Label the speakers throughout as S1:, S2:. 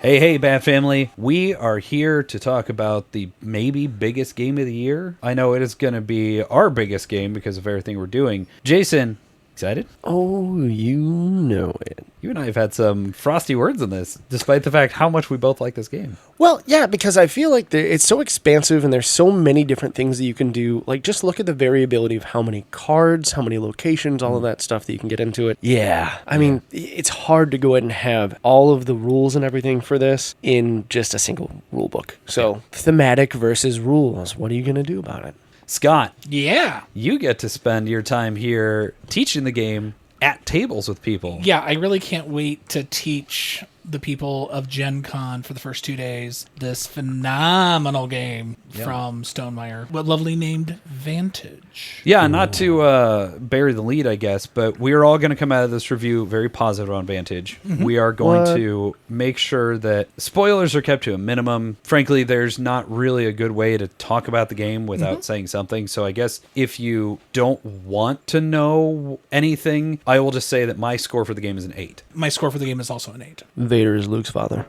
S1: Hey, hey, Bat Family. We are here to talk about the maybe biggest game of the year. I know it is going to be our biggest game because of everything we're doing. Jason, excited?
S2: Oh, you know it.
S1: You and I have had some frosty words on this, despite the fact how much we both like this game.
S2: Well, yeah, because I feel like it's so expansive and there's so many different things that you can do. Like, just look at the variability of how many cards, how many locations, all of that stuff that you can get into it. Yeah, I mean, it's hard to go ahead and have all of the rules and everything for this in just a single rule book. So, thematic versus rules. What are you going to do about it?
S1: Scott.
S3: Yeah.
S1: You get to spend your time here teaching the game at tables with people.
S3: Yeah, I really can't wait to teach the people of Gen Con for the first 2 days this phenomenal game from Stonemaier. What lovely named Vantage.
S1: Yeah, not to bury the lead, I guess, but we are all going to come out of this review very positive on Vantage. We are going to make sure that spoilers are kept to a minimum. Frankly, there's not really a good way to talk about the game without saying something. So I guess if you don't want to know anything, I will just say that my score for the game is an 8.
S3: My score for the game is also an 8.
S2: Vader is Luke's father.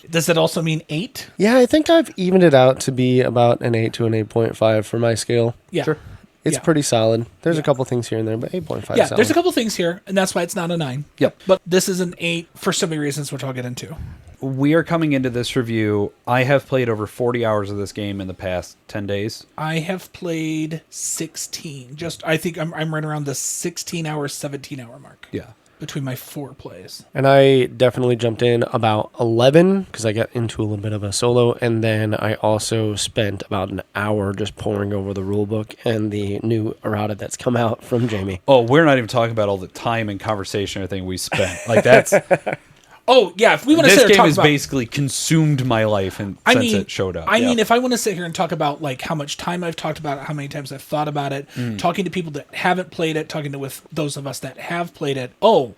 S3: Does that also mean 8?
S2: Yeah, I think I've evened it out to be about an 8 to an 8.5 for my scale.
S3: Yeah.
S1: Sure.
S2: It's pretty solid. There's a couple things here and there, but 8.5
S3: Yeah,
S2: solid.
S3: there's a couple things here, and that's why it's not a 9.
S1: Yep.
S3: But this is an 8 for so many reasons, which I'll get into.
S1: We are coming into this review. I have played over 40 hours of this game in the past 10 days.
S3: I have played 16. I think I'm right around the 16-hour, 17-hour mark.
S1: Yeah.
S3: Between my 4 plays.
S2: And I definitely jumped in about 11 because I got into a little bit of a solo. And then I also spent about an hour just poring over the rule book and the new errata that's come out from Jamie.
S1: Oh, we're not even talking about all the time and conversation and everything we spent. Like, that's...
S3: Oh, yeah, if we want to
S1: this
S3: sit here and
S1: game
S3: talk
S1: has
S3: about...
S1: basically consumed my life and since it showed up.
S3: I mean, if I want to sit here and talk about like how much time I've talked about it, how many times I've thought about it, talking to people that haven't played it, talking to with those of us that have played it,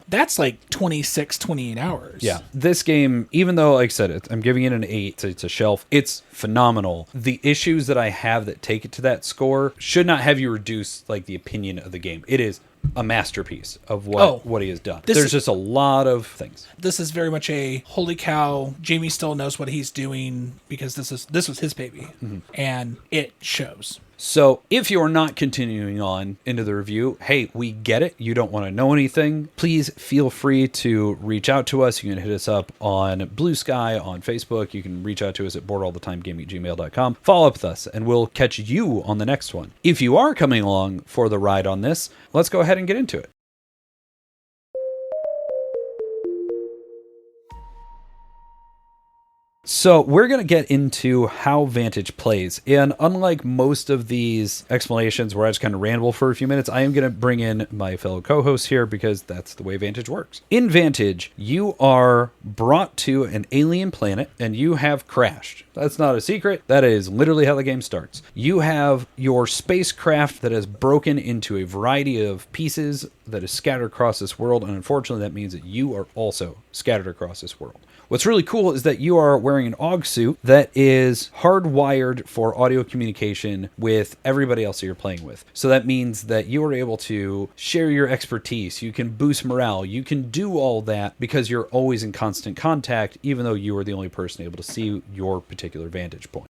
S3: that's like 26, 28 hours.
S1: Yeah. This game, even though, like I said, I'm giving it an 8, it's a shelf, it's phenomenal. The issues that I have that take it to that score should not have you reduce like the opinion of the game. It is a masterpiece of what he has done. There's just a lot of things.
S3: This is very much a holy cow. Jamie still knows what he's doing because this was his baby, and it shows.
S1: So if you're not continuing on into the review, hey, we get it. You don't want to know anything. Please feel free to reach out to us. You can hit us up on Blue Sky, on Facebook. You can reach out to us at boardallthetimegame@gmail.com. Follow up with us, and we'll catch you on the next one. If you are coming along for the ride on this, let's go ahead and get into it. So we're going to get into how Vantage plays. And unlike most of these explanations where I just kind of ramble for a few minutes, I am going to bring in my fellow co-hosts here because that's the way Vantage works. In Vantage, you are brought to an alien planet and you have crashed. That's not a secret. That is literally how the game starts. You have your spacecraft that has broken into a variety of pieces that is scattered across this world. And unfortunately, that means that you are also scattered across this world. What's really cool is that you are wearing an AUG suit that is hardwired for audio communication with everybody else that you're playing with. So that means that you are able to share your expertise. You can boost morale. You can do all that because you're always in constant contact, even though you are the only person able to see your particular vantage point.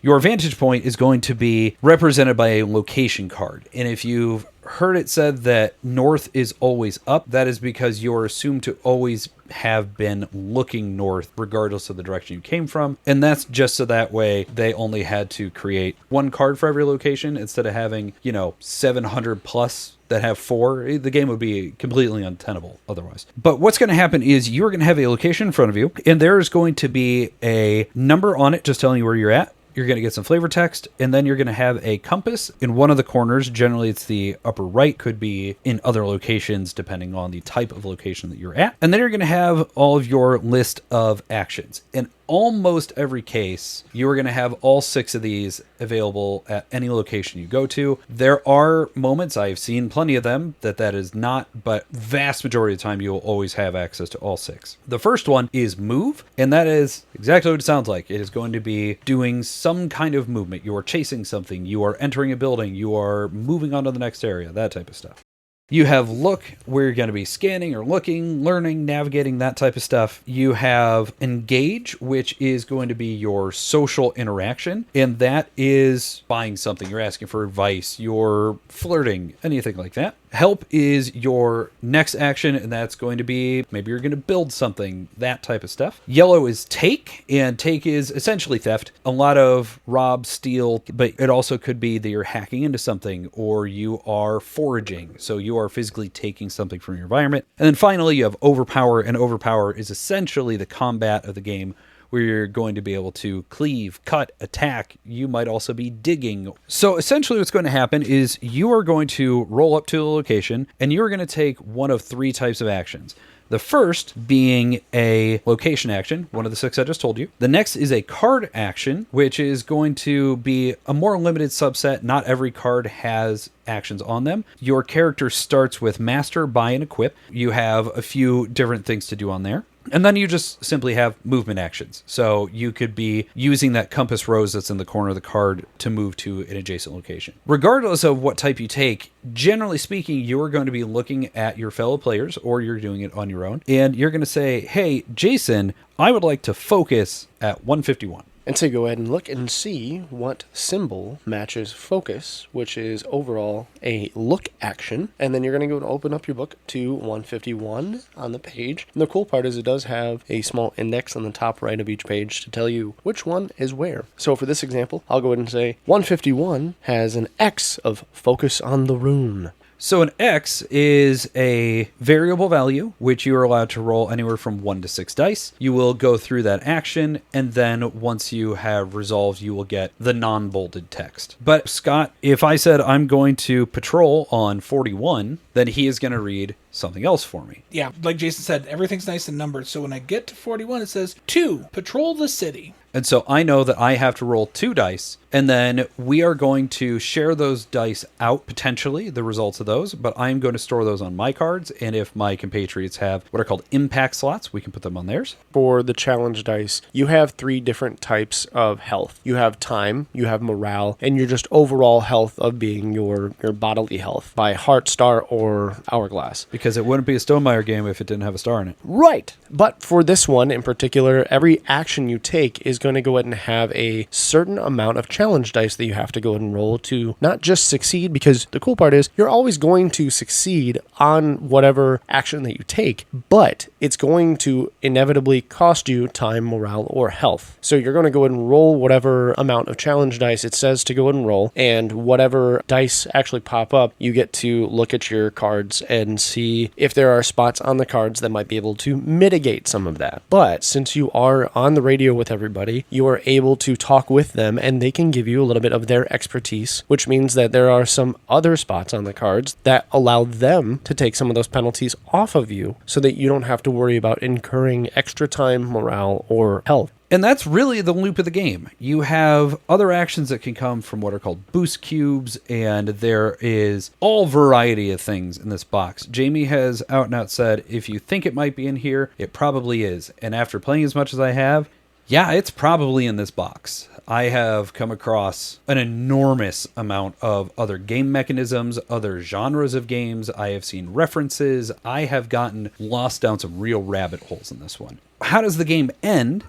S1: Your vantage point is going to be represented by a location card. And if you've heard it said that north is always up, that is because you're assumed to always have been looking north regardless of the direction you came from. And that's just so that way they only had to create one card for every location instead of having, 700 plus that have 4. The game would be completely untenable otherwise. But what's going to happen is you're going to have a location in front of you, and there's going to be a number on it just telling you where you're at. You're going to get some flavor text, and then you're going to have a compass in one of the corners. Generally, it's the upper right, could be in other locations, depending on the type of location that you're at. And then you're going to have all of your list of actions. In almost every case, you are going to have all 6 of these available at any location you go to. There are moments, I've seen plenty of them, that is not, but vast majority of the time, you will always have access to all 6. The first one is move, and that is exactly what it sounds like. It is going to be doing some kind of movement. You are chasing something, you are entering a building, you are moving on to the next area, that type of stuff. You have look, where you're going to be scanning or looking, learning, navigating, that type of stuff. You have engage, which is going to be your social interaction. And that is buying something. You're asking for advice. You're flirting, anything like that. Help is your next action, and that's going to be maybe you're going to build something, that type of stuff. Yellow is take, and take is essentially theft. A lot of rob, steal, but it also could be that you're hacking into something or you are foraging. So you are physically taking something from your environment. And then finally, you have overpower, and overpower is essentially the combat of the game, where you're going to be able to cleave, cut, attack. You might also be digging. So essentially what's going to happen is you are going to roll up to a location and you're going to take one of 3 types of actions. The first being a location action, one of the 6 I just told you. The next is a card action, which is going to be a more limited subset. Not every card has actions on them. Your character starts with master, buy, and equip. You have a few different things to do on there. And then you just simply have movement actions. So you could be using that compass rose that's in the corner of the card to move to an adjacent location. Regardless of what type you take, generally speaking, you're going to be looking at your fellow players, or you're doing it on your own. And you're going to say, hey, Jason, I would like to focus at 151.
S2: And so go ahead and look and see what symbol matches focus, which is overall a look action. And then you're going to go and open up your book to 151 on the page. And the cool part is it does have a small index on the top right of each page to tell you which one is where. So for this example, I'll go ahead and say 151 has an X of focus on the rune.
S1: So an X is a variable value, which you are allowed to roll anywhere from 1 to 6 dice. You will go through that action, and then once you have resolved, you will get the non-bolded text. But Scott, if I said I'm going to patrol on 41, then he is going to read something else for me.
S3: Yeah, like Jason said, everything's nice and numbered. So when I get to 41, it says 2, patrol the city.
S1: And so I know that I have to roll 2 dice, and then we are going to share those dice out, potentially, the results of those, but I'm going to store those on my cards, and if my compatriots have what are called impact slots, we can put them on theirs.
S2: For the challenge dice, you have 3 different types of health. You have time, you have morale, and your just overall health of being your bodily health by heart, star, or hourglass.
S1: Because it wouldn't be a Stonemeyer game if it didn't have a star in it.
S2: Right. But for this one in particular, every action you take is going to go ahead and have a certain amount of challenge dice that you have to go ahead and roll to not just succeed, because the cool part is you're always going to succeed on whatever action that you take, but it's going to inevitably cost you time, morale, or health. So you're going to go ahead and roll whatever amount of challenge dice it says to go ahead and roll, and whatever dice actually pop up, you get to look at your cards and see if there are spots on the cards that might be able to mitigate some of that. But since you are on the radio with everybody, you are able to talk with them and they can give you a little bit of their expertise, which means that there are some other spots on the cards that allow them to take some of those penalties off of you so that you don't have to worry about incurring extra time, morale, or health.
S1: And that's really the loop of the game. You have other actions that can come from what are called boost cubes, and there is all variety of things in this box. Jamie has out and out said, if you think it might be in here, it probably is. And after playing as much as I have, yeah, it's probably in this box. I have come across an enormous amount of other game mechanisms, other genres of games. I have seen references. I have gotten lost down some real rabbit holes in this one. How does the game end?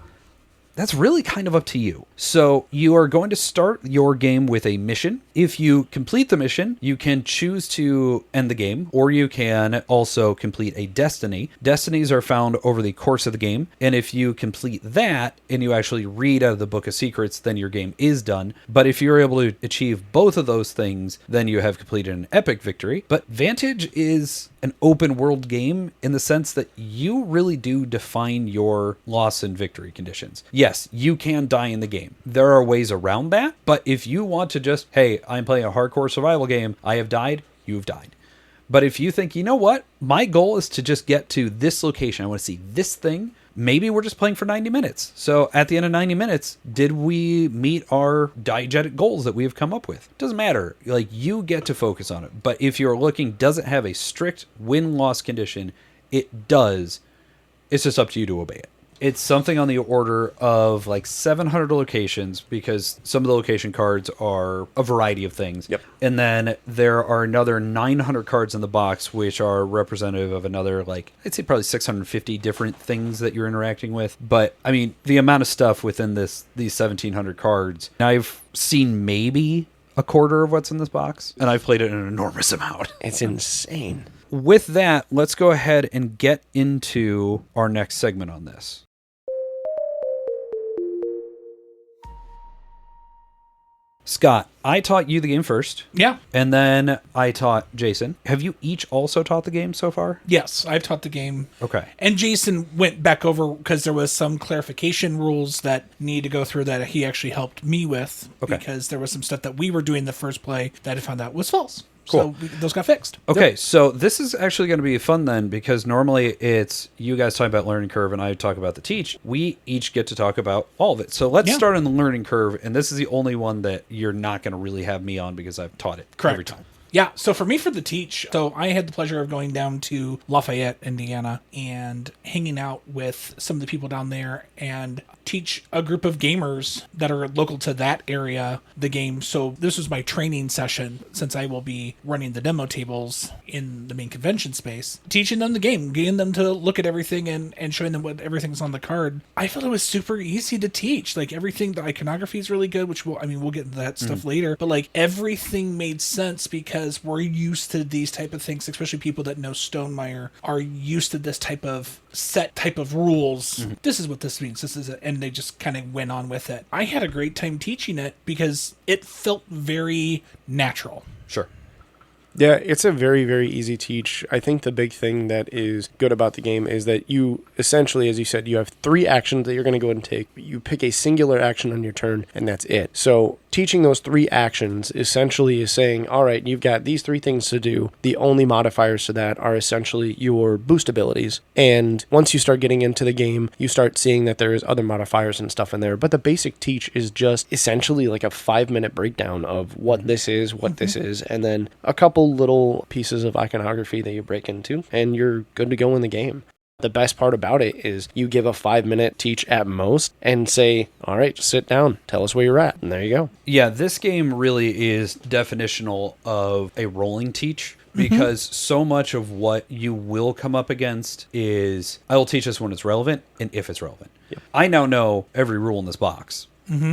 S1: That's really kind of up to you. So you are going to start your game with a mission. If you complete the mission, you can choose to end the game, or you can also complete a destiny. Destinies are found over the course of the game, and if you complete that and you actually read out of the Book of Secrets, then your game is done. But if you're able to achieve both of those things, then you have completed an epic victory. But Vantage is an open world game in the sense that you really do define your loss and victory conditions. Yes, you can die in the game. There are ways around that, but if you want to just, hey, I'm playing a hardcore survival game, I have died, you've died. But if you think, you know what, my goal is to just get to this location, I want to see this thing, maybe we're just playing for 90 minutes. So at the end of 90 minutes, did we meet our diegetic goals that we have come up with? Doesn't matter. Like, you get to focus on it. But if you're looking, does it have a strict win-loss condition? It does. It's just up to you to obey it. It's something on the order of like 700 locations, because some of the location cards are a variety of things.
S2: Yep.
S1: And then there are another 900 cards in the box, which are representative of another, like, I'd say probably 650 different things that you're interacting with. But I mean, the amount of stuff within these 1700 cards, I've seen maybe a quarter of what's in this box, and I've played it an enormous amount.
S2: It's insane.
S1: With that, let's go ahead and get into our next segment on this. Scott, I taught you the game first.
S3: Yeah.
S1: And then I taught Jason. Have you each also taught the game so far?
S3: Yes, I've taught the game.
S1: Okay.
S3: And Jason went back over because there was some clarification rules that need to go through that he actually helped me with.
S1: Okay.
S3: Because there was some stuff that we were doing the first play that I found out was false.
S1: Cool.
S3: So those got fixed.
S1: Okay, so this is actually going to be fun then, because normally it's you guys talk about learning curve and I talk about the teach. We each get to talk about all of it. So let's start on the learning curve, and this is the only one that you're not going to really have me on because I've taught it every time.
S3: Yeah, so for me, for the teach, so I had the pleasure of going down to Lafayette, Indiana, and hanging out with some of the people down there and teach a group of gamers that are local to that area the game. So this was my training session, since I will be running the demo tables in the main convention space, teaching them the game, getting them to look at everything and showing them what everything's on the card. I felt it was super easy to teach. Like, everything, the iconography is really good, which we'll get into that stuff later, but like everything made sense because we're used to these type of things, especially people that know Stonemaier are used to this type of set type of rules. This is what this means. This is it. And they just kind of went on with it. I had a great time teaching it because it felt very natural.
S1: Sure.
S2: Yeah, it's a very, very easy teach. I think the big thing that is good about the game is that you essentially, as you said, you have 3 actions that you're going to go ahead and take. You pick a singular action on your turn, and that's it. So teaching those 3 actions essentially is saying, all right, you've got these 3 things to do. The only modifiers to that are essentially your boost abilities. And once you start getting into the game, you start seeing that there's other modifiers and stuff in there. But the basic teach is just essentially like a 5-minute breakdown of what this is, what this is, and then a couple little pieces of iconography that you break into, and you're good to go in the game. The best part about it is you give a 5-minute teach at most and say, all right, just sit down, tell us where you're at, and there you go.
S1: Yeah, this game really is definitional of a rolling teach, because so much of what you will come up against is, I will teach this when it's relevant and if it's relevant. Yep. I now know every rule in this box.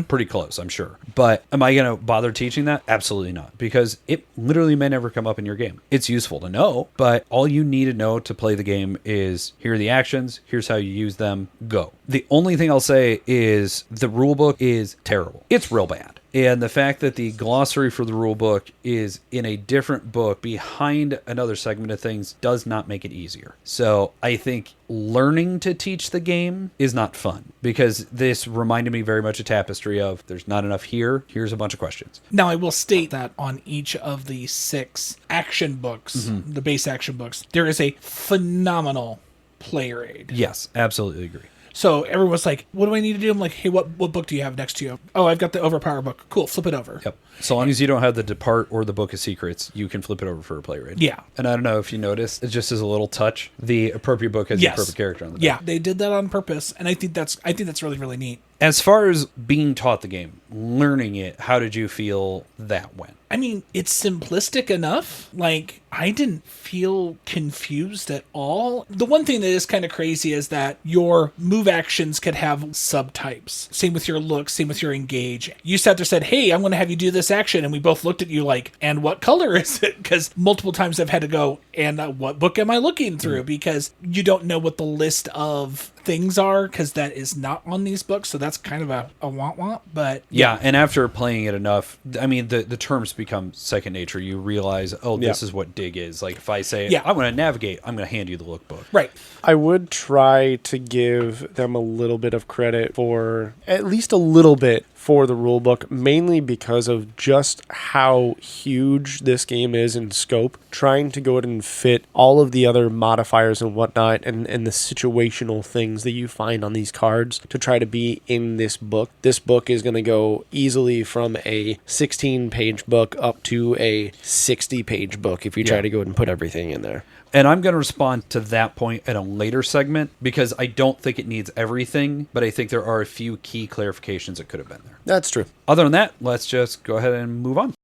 S1: Pretty close, I'm sure. But am I going to bother teaching that? Absolutely not, because it literally may never come up in your game. It's useful to know, but all you need to know to play the game is, here are the actions, here's how you use them, go. The only thing I'll say is the rulebook is terrible. It's real bad. And the fact that the glossary for the rule book is in a different book behind another segment of things does not make it easier. So I think learning to teach the game is not fun, because this reminded me very much of Tapestry of, there's not enough here, here's a bunch of questions.
S3: Now, I will state that on each of the 6 action books, the base action books, there is a phenomenal player aid.
S1: Yes, absolutely agree.
S3: So everyone was like, what do I need to do? I'm like, hey, what book do you have next to you? Oh, I've got the Overpower book. Cool, flip it over.
S1: Yep. So long as you don't have the Depart or the Book of Secrets, you can flip it over for a player aid.
S3: Yeah.
S1: And I don't know if you noticed, just as a little touch, the appropriate book has the appropriate character on the back.
S3: Yeah, they did that on purpose, and I think that's really, really neat.
S1: As far as being taught the game, learning it, how did you feel that went?
S3: I mean, it's simplistic enough. Like, I didn't feel confused at all. The one thing that is kind of crazy is that your move actions could have subtypes. Same with your look, same with your engage. You sat there and said, hey, I'm going to have you do this action. And we both looked at you like, and what color is it? Because multiple times I've had to go, and what book am I looking through? Because you don't know what the list of things are, because that is not on these books. So that's kind of a want, but
S1: yeah. And after playing it enough, I mean, the terms become second nature. You realize, oh, this is what dig is. Like, if I say, I want to navigate, I'm going to hand you the lookbook.
S3: Right.
S2: I would try to give them a little bit of credit for, at least a little bit, for the rulebook, mainly because of just how huge this game is in scope, trying to go ahead and fit all of the other modifiers and whatnot and the situational things that you find on these cards to try to be in this book. This book is going to go easily from a 16-page book up to a 60-page book if you try to go ahead and put everything in there.
S1: And I'm going to respond to that point in a later segment because I don't think it needs everything, but I think there are a few key clarifications that could have been there.
S2: That's true.
S1: Other than that, let's just go ahead and move on.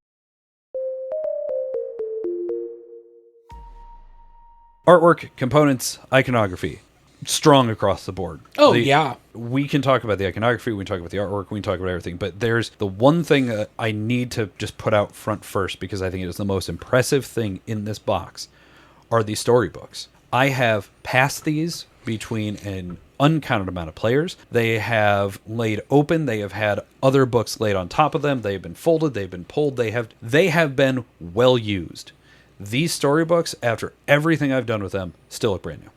S1: Artwork, components, iconography. Strong across the board.
S3: Oh, yeah.
S1: We can talk about the iconography, we can talk about the artwork, we can talk about everything, but there's the one thing that I need to just put out front first because I think it is the most impressive thing in this box are these storybooks. I have passed these between an uncounted amount of players. They have laid open. They have had other books laid on top of them. They have been folded. They've been pulled. They have been well used. These storybooks, after everything I've done with them, still look brand new.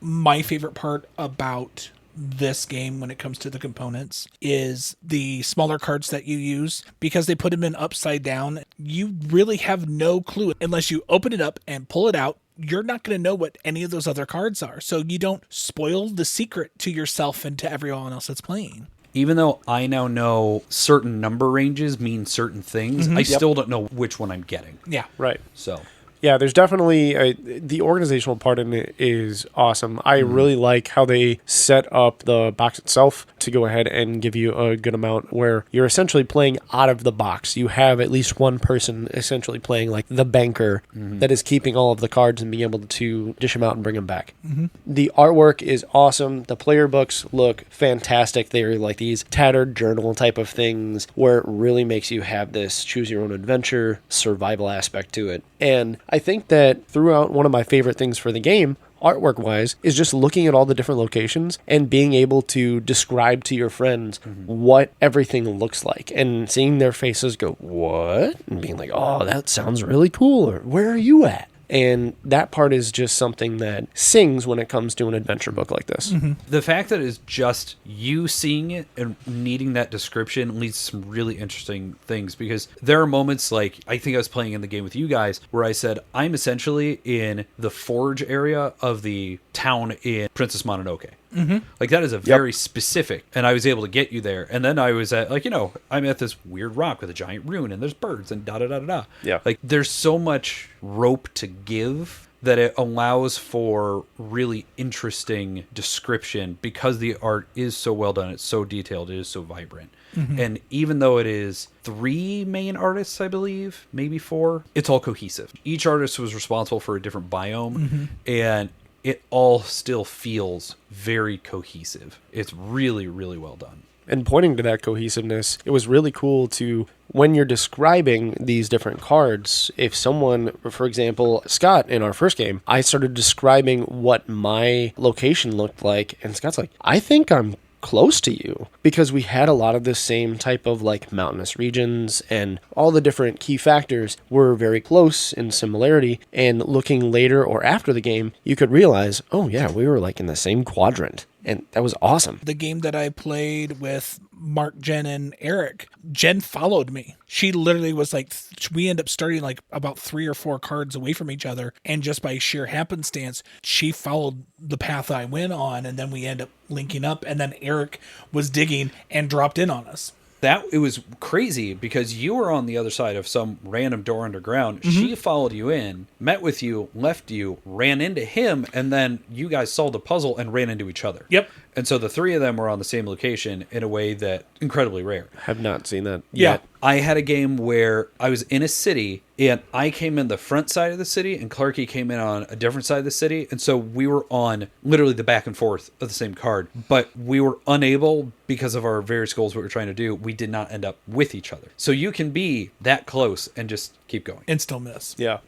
S3: My favorite part about this game when it comes to the components is the smaller cards that you use because they put them in upside down. You really have no clue unless you open it up and pull it out. You're not going to know what any of those other cards are. So you don't spoil the secret to yourself and to everyone else that's playing.
S1: Even though I now know certain number ranges mean certain things, I still don't know which one I'm getting.
S3: Yeah.
S2: Right.
S1: So
S2: Yeah, there's definitely the organizational part in it is awesome. I really like how they set up the box itself to go ahead and give you a good amount where you're essentially playing out of the box. You have at least one person essentially playing like the banker that is keeping all of the cards and being able to dish them out and bring them back. The artwork is awesome. The player books look fantastic. They're like these tattered journal type of things where it really makes you have this choose your own adventure survival aspect to it. And I think that throughout, one of my favorite things for the game, artwork wise, is just looking at all the different locations and being able to describe to your friends what everything looks like and seeing their faces go, what? And being like, oh, that sounds really cool. Or where are you at? And that part is just something that sings when it comes to an adventure book like this.
S1: the fact that it's just you seeing it and needing that description leads to some really interesting things because there are moments like I think I was playing in the game with you guys where I said I'm essentially in the forge area of the town in Princess Mononoke. Like that is a very specific, and I was able to get you there. And then I was at I'm at this weird rock with a giant rune and there's birds and da da da da da.
S2: Yeah.
S1: Like there's so much rope to give that it allows for really interesting description because the art is so well done, it's so detailed, it is so vibrant. And even though it is 3 main artists, I believe, maybe 4, it's all cohesive. Each artist was responsible for a different biome, and it all still feels very cohesive. It's really, really well done.
S2: And pointing to that cohesiveness, it was really cool to, when you're describing these different cards, if someone, for example, Scott, in our first game, I started describing what my location looked like, and Scott's like, I think I'm close to you, because we had a lot of the same type of like mountainous regions and all the different key factors were very close in similarity. And looking later or after the game, you could realize, oh yeah, we were like in the same quadrant. And that was awesome.
S3: The game that I played with Mark, Jen, and Eric, Jen followed me. She literally was like, we end up starting like about 3 or 4 cards away from each other. And just by sheer happenstance, she followed the path I went on. And then we end up linking up. And then Eric was digging and dropped in on us.
S1: It was crazy because you were on the other side of some random door underground. She followed you in, met with you, left you, ran into him, and then you guys solved a puzzle and ran into each other.
S3: Yep.
S1: And so the 3 of them were on the same location in a way that incredibly rare.
S2: Have not seen that
S3: Yeah.
S2: yet.
S1: I had a game where I was in a city and I came in the front side of the city and Clarky came in on a different side of the city. And so we were on literally the back and forth of the same card, but we were unable because of our various goals, what we were trying to do. We did not end up with each other. So you can be that close and just keep going.
S3: And still miss.
S2: Yeah.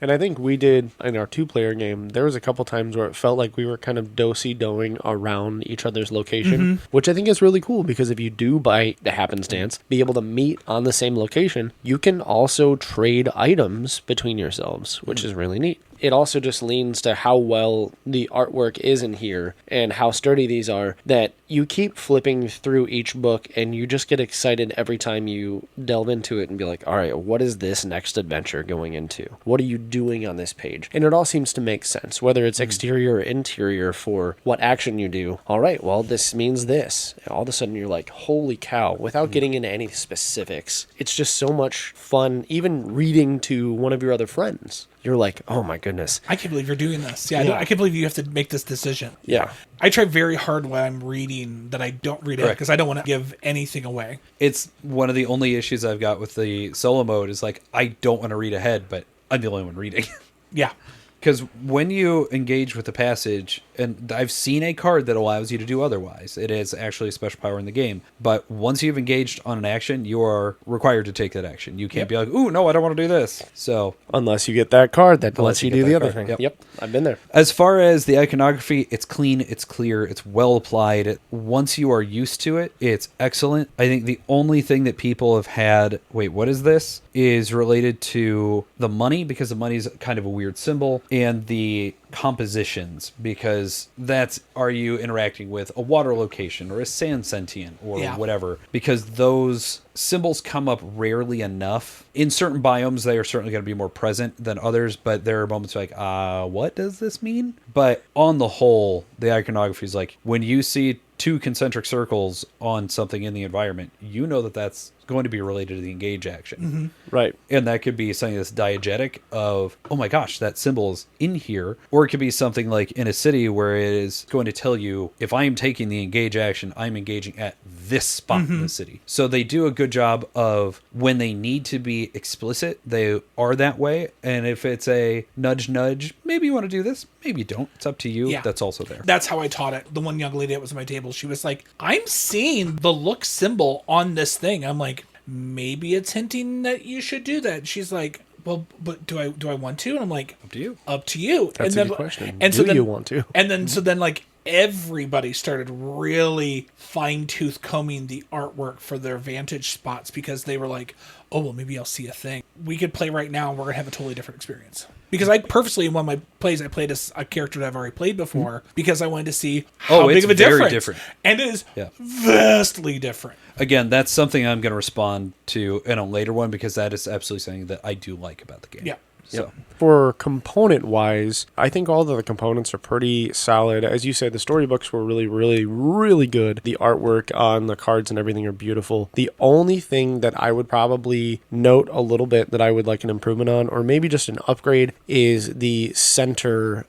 S2: And I think we did, in our 2-player game, there was a couple times where it felt like we were kind of do-si-doing around each other's location, which I think is really cool because if you do, by the happenstance, be able to meet on the same location, you can also trade items between yourselves, which is really neat. it also just leans to how well the artwork is in here and how sturdy these are, that you keep flipping through each book and you just get excited every time you delve into it and be like, all right, what is this next adventure going into? What are you doing on this page? And it all seems to make sense, whether it's exterior or interior for what action you do. All right, well, this means this. All of a sudden you're like, holy cow, without getting into any specifics. It's just so much fun, even reading to one of your other friends. You're like, oh my goodness.
S3: I can't believe you're doing this. Yeah, I can't believe you have to make this decision.
S2: Yeah.
S3: I try very hard when I'm reading that I don't read it because I don't want to give anything away.
S1: It's one of the only issues I've got with the solo mode is like, I don't want to read ahead, but I'm the only one reading.
S3: Yeah.
S1: Because when you engage with the passage, and I've seen a card that allows you to do otherwise. It is actually a special power in the game. But once you've engaged on an action, you are required to take that action. You can't be like, ooh, no, I don't want to do this. So
S2: unless you get that card that lets you do the other thing. Yep, I've been there.
S1: As far as the iconography, it's clean, it's clear, it's well applied. Once you are used to it, it's excellent. I think the only thing that people have had, wait, what is this? Is related to the money, because the money is kind of a weird symbol, and the compositions, because that's, are you interacting with a water location or a sand sentient or whatever, because those symbols come up rarely enough. In certain biomes, they are certainly going to be more present than others, but there are moments like, what does this mean? But on the whole, the iconography is like, when you see two concentric circles on something in the environment, you know that that's going to be related to the engage action.
S2: Mm-hmm. Right.
S1: And that could be something that's diegetic of, oh my gosh, that symbol is in here. Or it could be something like in a city where it is going to tell you, if I'm taking the engage action, I'm engaging at this spot in the city. So they do a good job of, when they need to be explicit, they are that way. And if it's a nudge, nudge, maybe you want to do this, maybe you don't. It's up to you.
S3: Yeah.
S1: That's also there.
S3: That's how I taught it. The one young lady that was at my table, she was like, I'm seeing the look symbol on this thing. I'm like, maybe it's hinting that you should do that. She's like, well, but do I want to? And I'm like,
S1: Up to you.
S3: Up to you.
S2: That's
S3: and
S2: a good question.
S3: And
S2: do
S3: so then,
S2: you want to?
S3: And then so then like everybody started really fine-tooth combing the artwork for their Vantage spots, because they were like, oh, well, maybe I'll see a thing. We could play right now and we're going to have a totally different experience. Because I purposely, in one of my plays, I played as a character that I've already played before, because I wanted to see how big of a difference. And it is vastly different.
S1: Again, that's something I'm going to respond to in a later one, because that is absolutely something that I do like about the game.
S3: Yeah.
S1: So.
S2: For component-wise, I think all of the components are pretty solid. As you said, the storybooks were really, really, really good. The artwork on the cards and everything are beautiful. The only thing that I would probably note a little bit that I would like an improvement on, or maybe just an upgrade, is the center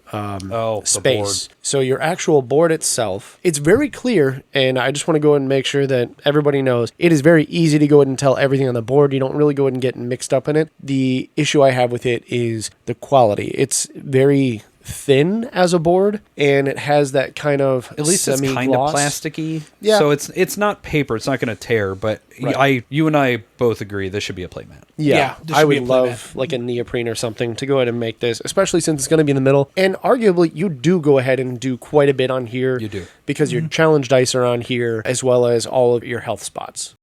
S2: space. So your actual board itself, it's very clear, and I just want to go ahead and make sure that everybody knows it is very easy to go ahead and tell everything on the board. You don't really go ahead and get mixed up in it. The issue I have with it is the quality. It's very thin as a board, and it has that kind of,
S1: at least it's kind of plasticky.
S2: Yeah.
S1: So it's not paper. It's not going to tear. But you and I both agree this should be a playmat.
S2: Yeah, I would love like a neoprene or something to go ahead and make this, especially since it's going to be in the middle. And arguably, you do go ahead and do quite a bit on here.
S1: You do,
S2: because your challenge dice are on here, as well as all of your health spots.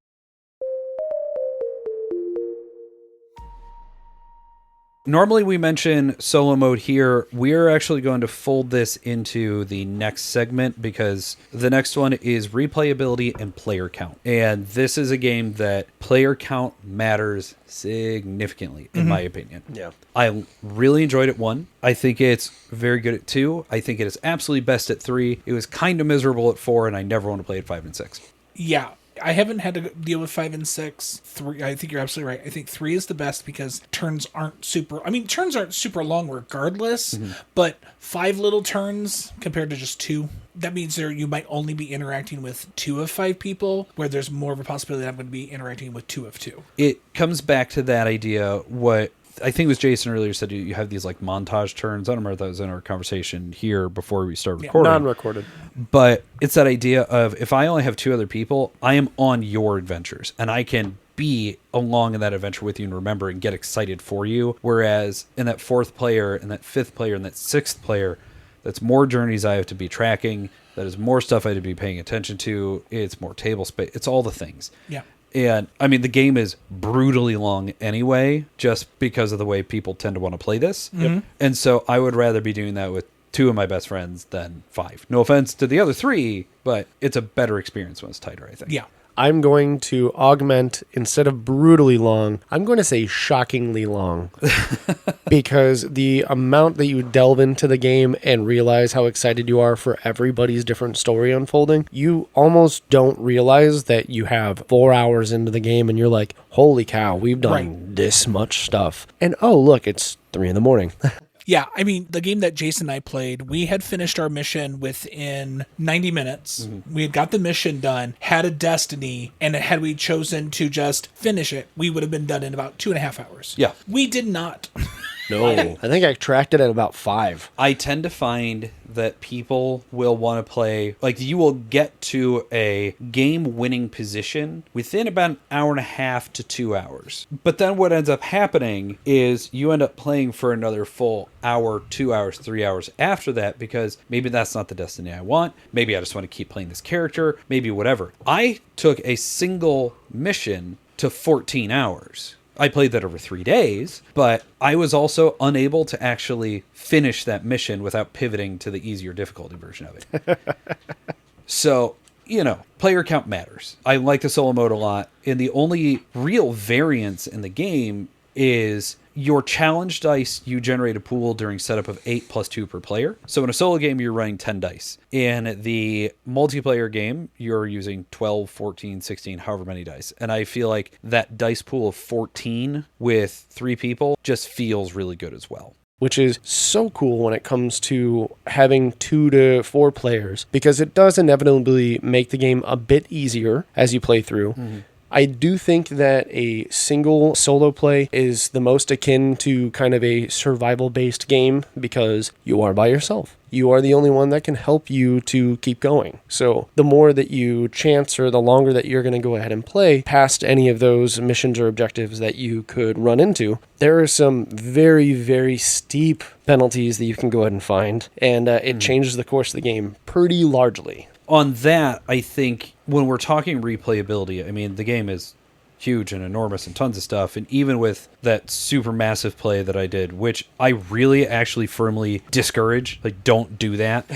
S1: Normally we mention solo mode here. We're actually going to fold this into the next segment, because the next one is replayability and player count. And this is a game that player count matters significantly, in my opinion.
S2: Yeah.
S1: I really enjoyed it 1. I think it's very good at 2. I think it is absolutely best at 3. It was kind of miserable at 4, and I never want to play at 5 and 6.
S3: Yeah. I haven't had to deal with 5 and 6. 3, I think you're absolutely right. I think 3 is the best, because turns aren't super long regardless, but 5 little turns compared to just 2. That means you might only be interacting with 2 of 5 people, where there's more of a possibility that I'm going to be interacting with 2 of 2.
S1: It comes back to that idea, what I think it was Jason earlier said, you have these like montage turns. I don't remember if that was in our conversation here before we started recording.
S2: Non-recorded.
S1: But it's that idea of, if I only have 2 other people, I am on your adventures, and I can be along in that adventure with you and remember and get excited for you. Whereas in that 4th player and that 5th player and that 6th player, that's more journeys I have to be tracking. That is more stuff I have to be paying attention to. It's more table space. It's all the things.
S3: Yeah.
S1: And I mean, the game is brutally long anyway, just because of the way people tend to want to play this.
S3: Mm-hmm.
S1: And so I would rather be doing that with 2 of my best friends than 5. No offense to the other 3, but it's a better experience when it's tighter, I think.
S3: Yeah.
S2: I'm going to augment, instead of brutally long, I'm going to say shockingly long. Because the amount that you delve into the game and realize how excited you are for everybody's different story unfolding, you almost don't realize that you have 4 hours into the game and you're like, holy cow, we've done this much stuff. And oh, look, it's 3 a.m.
S3: Yeah, I mean, the game that Jason and I played, we had finished our mission within 90 minutes. Mm-hmm. We had got the mission done, had a destiny, and had we chosen to just finish it, we would have been done in about 2.5 hours.
S1: Yeah.
S3: We did not.
S2: No, I think I tracked it at about 5.
S1: I tend to find that people will want to play, like, you will get to a game-winning position within about an hour and a half to 2 hours. But then what ends up happening is you end up playing for another full hour, 2 hours, 3 hours after that, because maybe that's not the destiny I want. Maybe I just want to keep playing this character. Maybe whatever. I took a single mission to 14 hours. I played that over 3 days, but I was also unable to actually finish that mission without pivoting to the easier difficulty version of it. So, you know, player count matters. I like the solo mode a lot, and the only real variance in the game is your challenge dice. You generate a pool during setup of 8 plus 2 per player. So in a solo game, you're running 10 dice. In the multiplayer game, you're using 12, 14, 16, however many dice. And I feel like that dice pool of 14 with 3 people just feels really good as well.
S2: Which is so cool when it comes to having 2 to 4 players, because it does inevitably make the game a bit easier as you play through. Mm-hmm. I do think that a single solo play is the most akin to kind of a survival-based game, because you are by yourself. You are the only one that can help you to keep going. So the more that you chance, or the longer that you're going to go ahead and play past any of those missions or objectives that you could run into, there are some very, very steep penalties that you can go ahead and find, and it changes the course of the game pretty largely.
S1: On that, I think when we're talking replayability, I mean, the game is huge and enormous and tons of stuff. And even with that super massive play that I did, which I really actually firmly discourage, like, don't do that.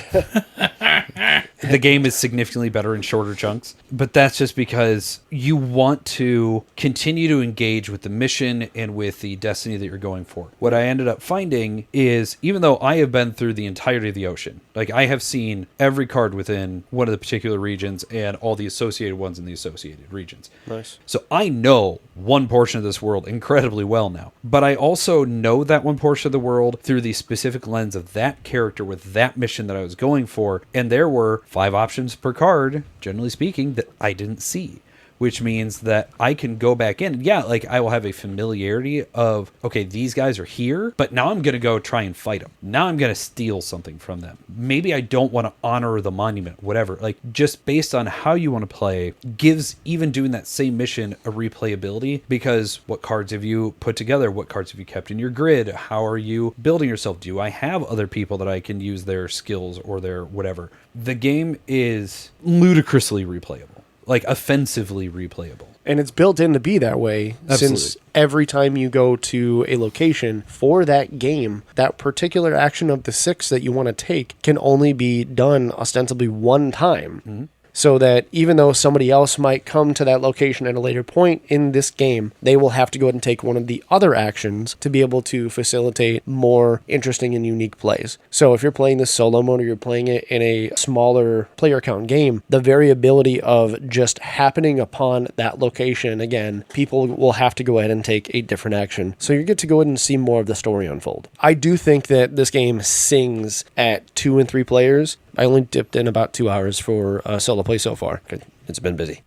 S1: The game is significantly better in shorter chunks. But that's just because you want to continue to engage with the mission and with the destiny that you're going for. What I ended up finding is, even though I have been through the entirety of the ocean, like, I have seen every card within one of the particular regions and all the associated ones in the associated regions.
S2: Nice.
S1: So I know one portion of this world incredibly well now, but I also know that one portion of the world through the specific lens of that character with that mission that I was going for, and there were 5 options per card, generally speaking, that I didn't see. Which means that I can go back in. Yeah, like, I will have a familiarity of, okay, these guys are here, but now I'm going to go try and fight them. Now I'm going to steal something from them. Maybe I don't want to honor the monument, whatever. Like, just based on how you want to play gives even doing that same mission a replayability, because what cards have you put together? What cards have you kept in your grid? How are you building yourself? Do I have other people that I can use their skills or their whatever? The game is ludicrously replayable. Like, offensively replayable.
S2: And it's built in to be that way.
S1: Absolutely.
S2: Since every time you go to a location for that game, that particular action of the 6 that you want to take can only be done ostensibly one time. Mm-hmm. So that even though somebody else might come to that location at a later point in this game, they will have to go ahead and take one of the other actions to be able to facilitate more interesting and unique plays. So if you're playing this solo mode, or you're playing it in a smaller player count game, the variability of just happening upon that location, again, people will have to go ahead and take a different action. So you get to go ahead and see more of the story unfold. I do think that this game sings at 2 and 3 players. I only dipped in about 2 hours for solo play so far. It's been busy.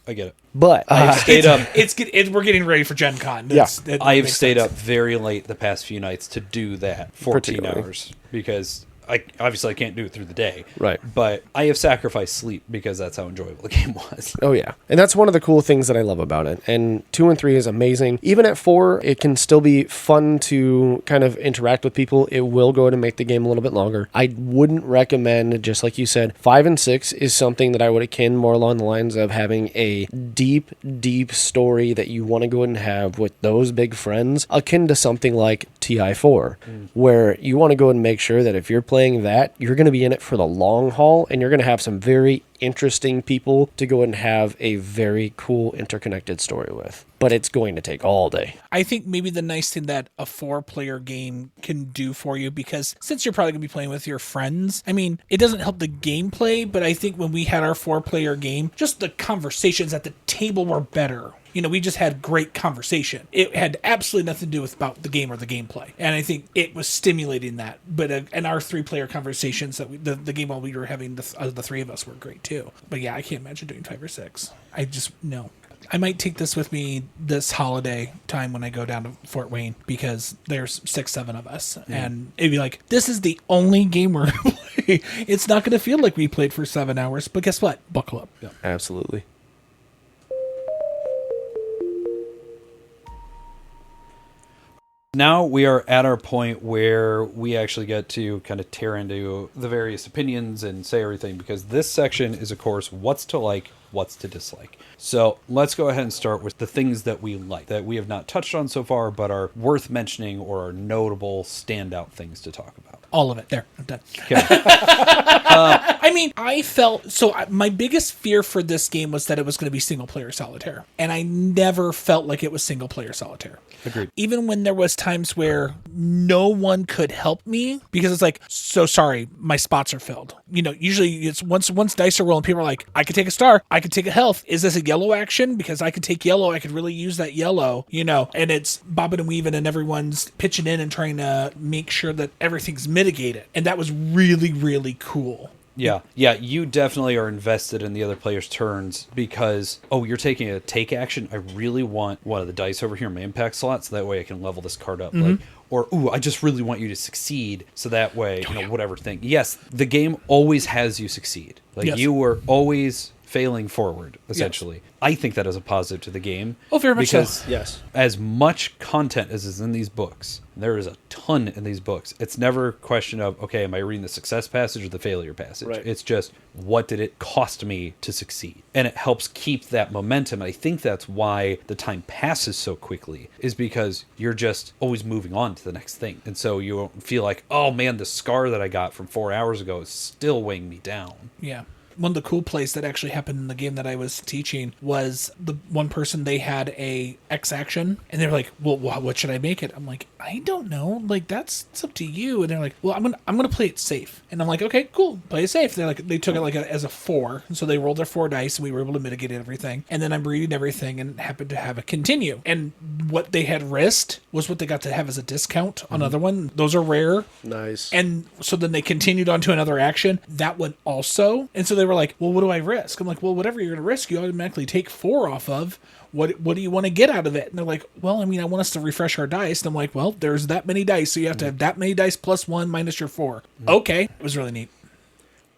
S1: I get it.
S2: But
S1: I've stayed up.
S3: We're getting ready for Gen Con.
S1: I've stayed up very late the past few nights to do that 14 hours, because I can't do it through the day.
S2: Right.
S1: But I have sacrificed sleep because that's how enjoyable the game was.
S2: Oh, yeah. And that's one of the cool things that I love about it. And 2 and 3 is amazing. Even at 4, it can still be fun to kind of interact with people. It will go to make the game a little bit longer. I wouldn't recommend, just like you said, 5 and 6 is something that I would akin more along the lines of having a deep, deep story that you want to go and have with those big friends, akin to something like TI4, where you want to go and make sure that if you're playing that, you're going to be in it for the long haul, and you're going to have some very interesting people to go and have a very cool interconnected story with. But it's going to take all day.
S3: I think maybe the nice thing that a 4-player game can do for you, because since you're probably going to be playing with your friends, I mean, it doesn't help the gameplay, but I think when we had our 4-player game, just the conversations at the table were better. You know, we just had great conversation. It had absolutely nothing to do with about the game or the gameplay. And I think it was stimulating that. But and our 3-player conversations, that the game while we were having, the 3 of us were great too. But yeah, I can't imagine doing 5 or 6. I just, no. I might take this with me this holiday time when I go down to Fort Wayne, because there's 6, 7 of us. And it'd be like, this is the only game we're going to play. It's not going to feel like we played for 7 hours. But guess what? Buckle up.
S2: Yeah. Absolutely.
S1: Now we are at our point where we actually get to kind of tear into the various opinions and say everything, because this section is, of course, what's to like, what's to dislike. So let's go ahead and start with the things that we like, that we have not touched on so far, but are worth mentioning or are notable standout things to talk about.
S3: All of it. There, I'm done.
S1: Okay.
S3: I mean, I felt... So my biggest fear for this game was that it was going to be single-player solitaire. And I never felt like it was single-player solitaire.
S1: Agreed.
S3: Even when there was times where no one could help me, because it's like, so sorry, my spots are filled. You know, usually it's once dice are rolling, people are like, I could take a star, I could take a health. Is this a yellow action? Because I could take yellow, I could really use that yellow, you know, and it's bobbing and weaving and everyone's pitching in and trying to make sure that everything's mitigated. And that was really, really cool.
S1: Yeah, you definitely are invested in the other player's turns because, you're taking a take action. I really want one of the dice over here in my impact slot, so that way I can level this card up. Like, or, I just really want you to succeed, so that way, whatever thing. Yes, the game always has you succeed. Like,
S3: yes.
S1: You were always failing forward, essentially.
S3: Yes.
S1: I think that is a positive to the game.
S3: Oh, very much so.
S1: Because
S2: Yes.
S1: as much content as is in these books, there is a ton in these books. It's never a question of, okay, am I reading the success passage or the failure passage?
S2: Right.
S1: It's just, what did it cost me to succeed? And it helps keep that momentum. I think that's why the time passes so quickly, is because you're just always moving on to the next thing. And so you don't feel like, oh man, the scar that I got from 4 hours ago is still weighing me down.
S3: Yeah. One of the cool plays that actually happened in the game that I was teaching was the one person, they had a X action and they were like, well, what should I make it? I'm like, I don't know. Like, it's up to you. And they're like, well, I'm gonna play it safe. And I'm like, okay, cool, play it safe. They're like, they took it like as a 4. And so they rolled their 4 dice and we were able to mitigate everything. And then I'm reading everything and happened to have a continue. And what they had risked was what they got to have as a discount on another one. Those are rare.
S2: Nice.
S3: And so then they continued on to another action. That one also. And so they were like, well, what do I risk? I'm like, well, whatever you're going to risk, you automatically take 4 off of. What do you want to get out of it? And they're like, well, I mean, I want us to refresh our dice. And I'm like, well, there's that many dice. So you have to have that many dice plus 1 minus your 4. Okay. It was really neat.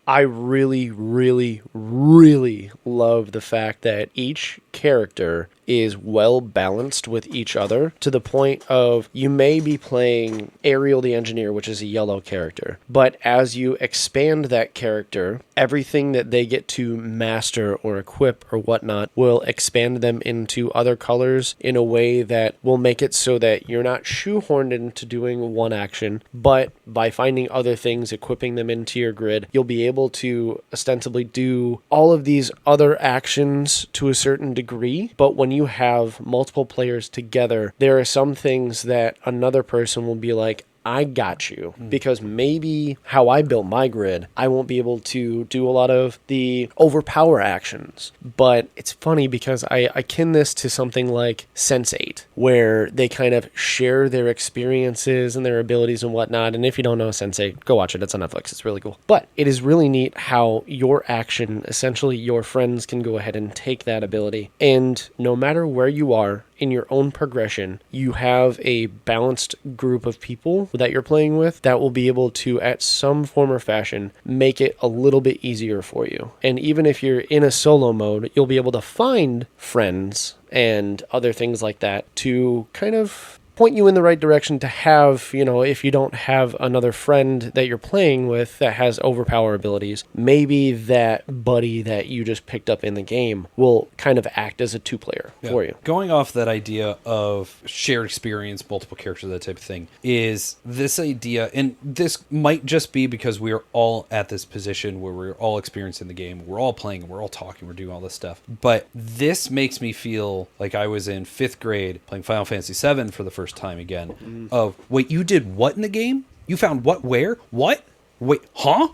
S2: I really, really, really love the fact that each character is well balanced with each other, to the point of you may be playing Ariel the Engineer, which is a yellow character, but as you expand that character, everything that they get to master or equip or whatnot will expand them into other colors in a way that will make it so that you're not shoehorned into doing one action, but by finding other things, equipping them into your grid, you'll be able to ostensibly do all of these other actions to a certain degree. But when you have multiple players together, there are some things that another person will be like, I got you, because maybe how I built my grid, I won't be able to do a lot of the overpower actions. But it's funny because I akin this to something like Sense8, where they kind of share their experiences and their abilities and whatnot. And if you don't know Sense8, go watch it. It's on Netflix. It's really cool. But it is really neat how your action, essentially your friends can go ahead and take that ability. And no matter where you are in your own progression, you have a balanced group of people that you're playing with that will be able to, at some form or fashion, make it a little bit easier for you. And even if you're in a solo mode, you'll be able to find friends and other things like that to kind of point you in the right direction to have, if you don't have another friend that you're playing with that has overpower abilities, maybe that buddy that you just picked up in the game will kind of act as a two-player for you.
S1: Going off that idea of shared experience, multiple characters, that type of thing, is this idea, and this might just be because we're all at this position where we're all experiencing the game, we're all playing, we're all talking, we're doing all this stuff, but this makes me feel like I was in 5th grade playing Final Fantasy VII for the first time again, of, wait, you did what in the game? You found what, where, what? Wait, huh?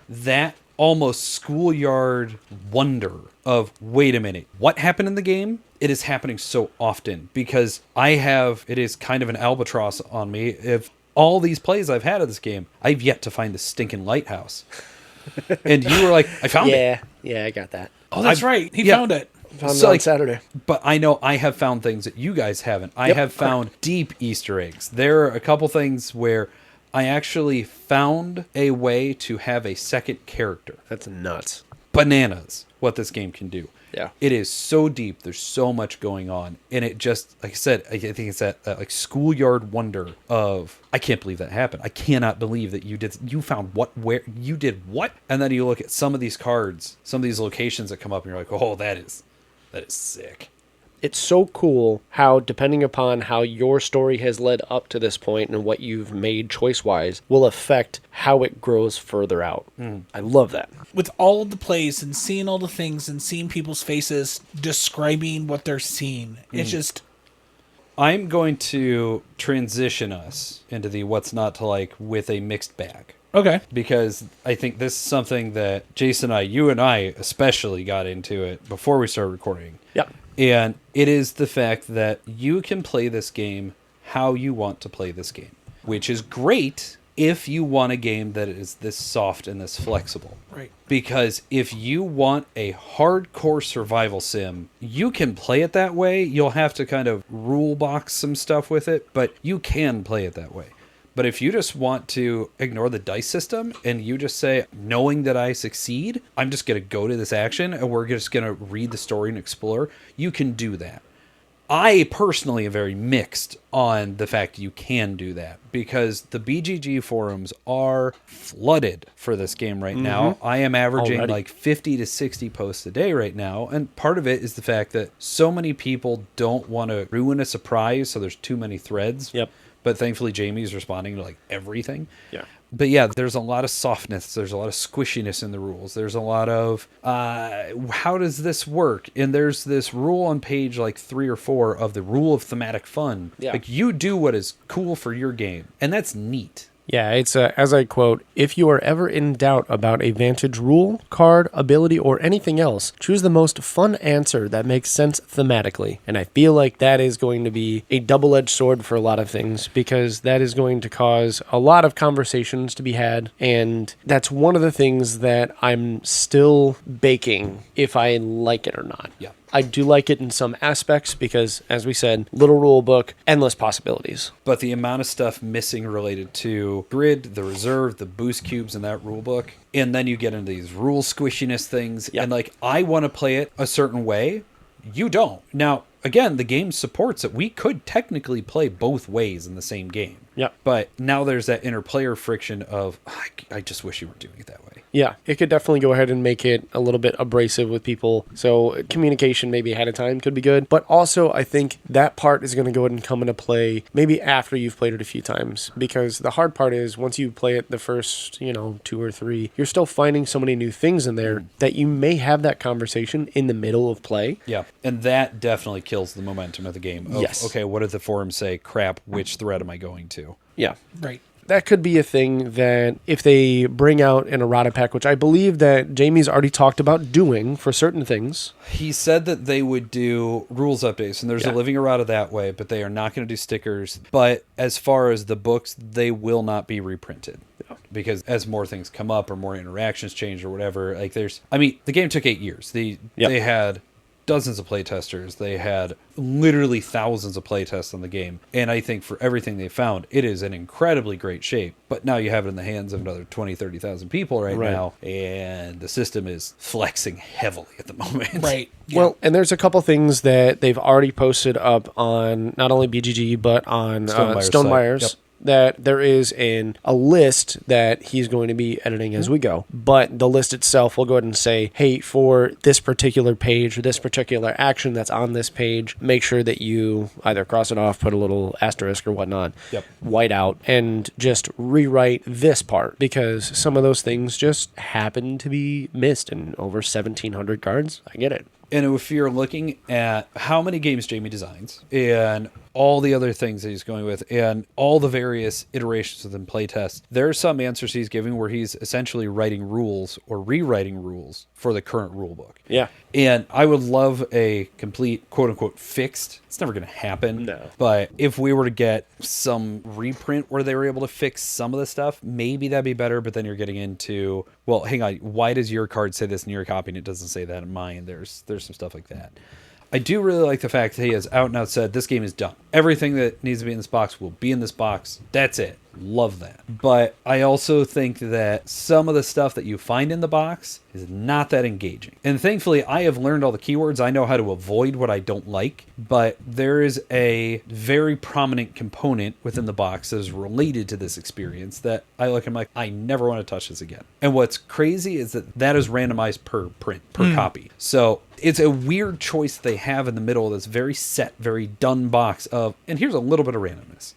S1: That almost schoolyard wonder of, wait a minute, what happened in the game? It is happening so often because it is kind of an albatross on me. If all these plays I've had of this game, I've yet to find the stinking lighthouse. And you were like, I found it.
S2: Yeah, I got that.
S3: Oh, that's right. He found it.
S2: Found it on Saturday.
S1: But I know I have found things that you guys haven't. I have found deep Easter eggs. There are a couple things where I actually found a way to have a second character.
S2: That's nuts.
S1: Bananas, what this game can do.
S2: Yeah.
S1: It is so deep. There's so much going on. And it just, like I said, I think it's that like schoolyard wonder of, I can't believe that happened. I cannot believe that you found what, where, you did what? And then you look at some of these cards, some of these locations that come up and you're like, oh, that is sick.
S2: It's so cool how, depending upon how your story has led up to this point and what you've made choice-wise, will affect how it grows further out. I love that.
S3: With all of the plays and seeing all the things and seeing people's faces describing what they're seeing, it's just...
S1: I'm going to transition us into the what's not to like with a mixed bag.
S3: Okay.
S1: Because I think this is something that Jason you and I especially got into it before we started recording.
S2: Yep.
S1: And it is the fact that you can play this game how you want to play this game, which is great if you want a game that is this soft and this flexible.
S3: Right.
S1: Because if you want a hardcore survival sim, you can play it that way. You'll have to kind of rule box some stuff with it, but you can play it that way. But if you just want to ignore the dice system and you just say, knowing that I succeed, I'm just going to go to this action and we're just going to read the story and explore, you can do that. I personally am very mixed on the fact you can do that because the BGG forums are flooded for this game right now. I am averaging like 50 to 60 posts a day right now. And part of it is the fact that so many people don't want to ruin a surprise. So there's too many threads.
S2: Yep.
S1: But thankfully, Jamie's responding to like everything.
S2: Yeah.
S1: But yeah, there's a lot of softness. There's a lot of squishiness in the rules. There's a lot of how does this work? And there's this rule on page like 3 or 4 of the rule of thematic fun.
S2: Yeah.
S1: Like you do what is cool for your game. And that's neat.
S2: Yeah, it's as I quote, if you are ever in doubt about a Vantage rule, card, ability, or anything else, choose the most fun answer that makes sense thematically. And I feel like that is going to be a double-edged sword for a lot of things because that is going to cause a lot of conversations to be had. And that's one of the things that I'm still baking if I like it or not.
S1: Yeah.
S2: I do like it in some aspects because, as we said, little rule book, endless possibilities.
S1: But the amount of stuff missing related to grid, the reserve, the boost cubes in that rule book, and then you get into these rule squishiness things, and like, I want to play it a certain way, you don't. Now, again, the game supports it. We could technically play both ways in the same game.
S2: Yeah.
S1: But now there's that interplayer friction of, I just wish you were doing it that way.
S2: Yeah, it could definitely go ahead and make it a little bit abrasive with people. So communication maybe ahead of time could be good. But also, I think that part is going to go ahead and come into play maybe after you've played it a few times. Because the hard part is once you play it the first, 2 or 3, you're still finding so many new things in there that you may have that conversation in the middle of play.
S1: Yeah, and that definitely kills the momentum of the game.
S2: Yes.
S1: Okay, what did the forums say? Crap, which thread am I going to?
S2: Yeah.
S3: Right.
S2: That could be a thing that if they bring out an errata pack, which I believe that Jamie's already talked about doing for certain things.
S1: He said that they would do rules updates, and there's a living errata that way, but they are not going to do stickers. But as far as the books, they will not be reprinted. Yeah. Because as more things come up or more interactions change or whatever, like the game took 8 years. They had dozens of playtesters. They had literally thousands of playtests on the game. And I think for everything they found, it is in incredibly great shape. But now you have it in the hands of another 20, 30,000 people right now. And the system is flexing heavily at the moment.
S3: Right. Yeah.
S2: Well, and there's a couple things that they've already posted up on not only BGG, but on Stonemeyer's.
S1: Yep.
S2: That there is a list that he's going to be editing as we go. But the list itself will go ahead and say, hey, for this particular page or this particular action that's on this page, make sure that you either cross it off, put a little asterisk or whatnot, white out, and just rewrite this part, because some of those things just happen to be missed in over 1,700 cards. I get it.
S1: And if you're looking at how many games Jamie designs and all the other things that he's going with and all the various iterations within playtests, there are some answers he's giving where he's essentially writing rules or rewriting rules for the current rule book.
S2: Yeah.
S1: And I would love a complete, quote unquote, fixed. It's never going to happen.
S2: No.
S1: But if we were to get some reprint where they were able to fix some of the stuff, maybe that'd be better. But then you're getting into, well, hang on, why does your card say this in your copy and it doesn't say that in mine? There's some stuff like that. I do really like the fact that he has out and out said this game is done. Everything that needs to be in this box will be in this box. That's it. Love that. But I also think that some of the stuff that you find in the box is not that engaging. And thankfully, I have learned all the keywords. I know how to avoid what I don't like. But there is a very prominent component within the box that is related to this experience that I look and I'm like, I never want to touch this again. And what's crazy is that is randomized per print, per copy. So it's a weird choice they have in the middle of this very set, very done box of, and here's a little bit of randomness.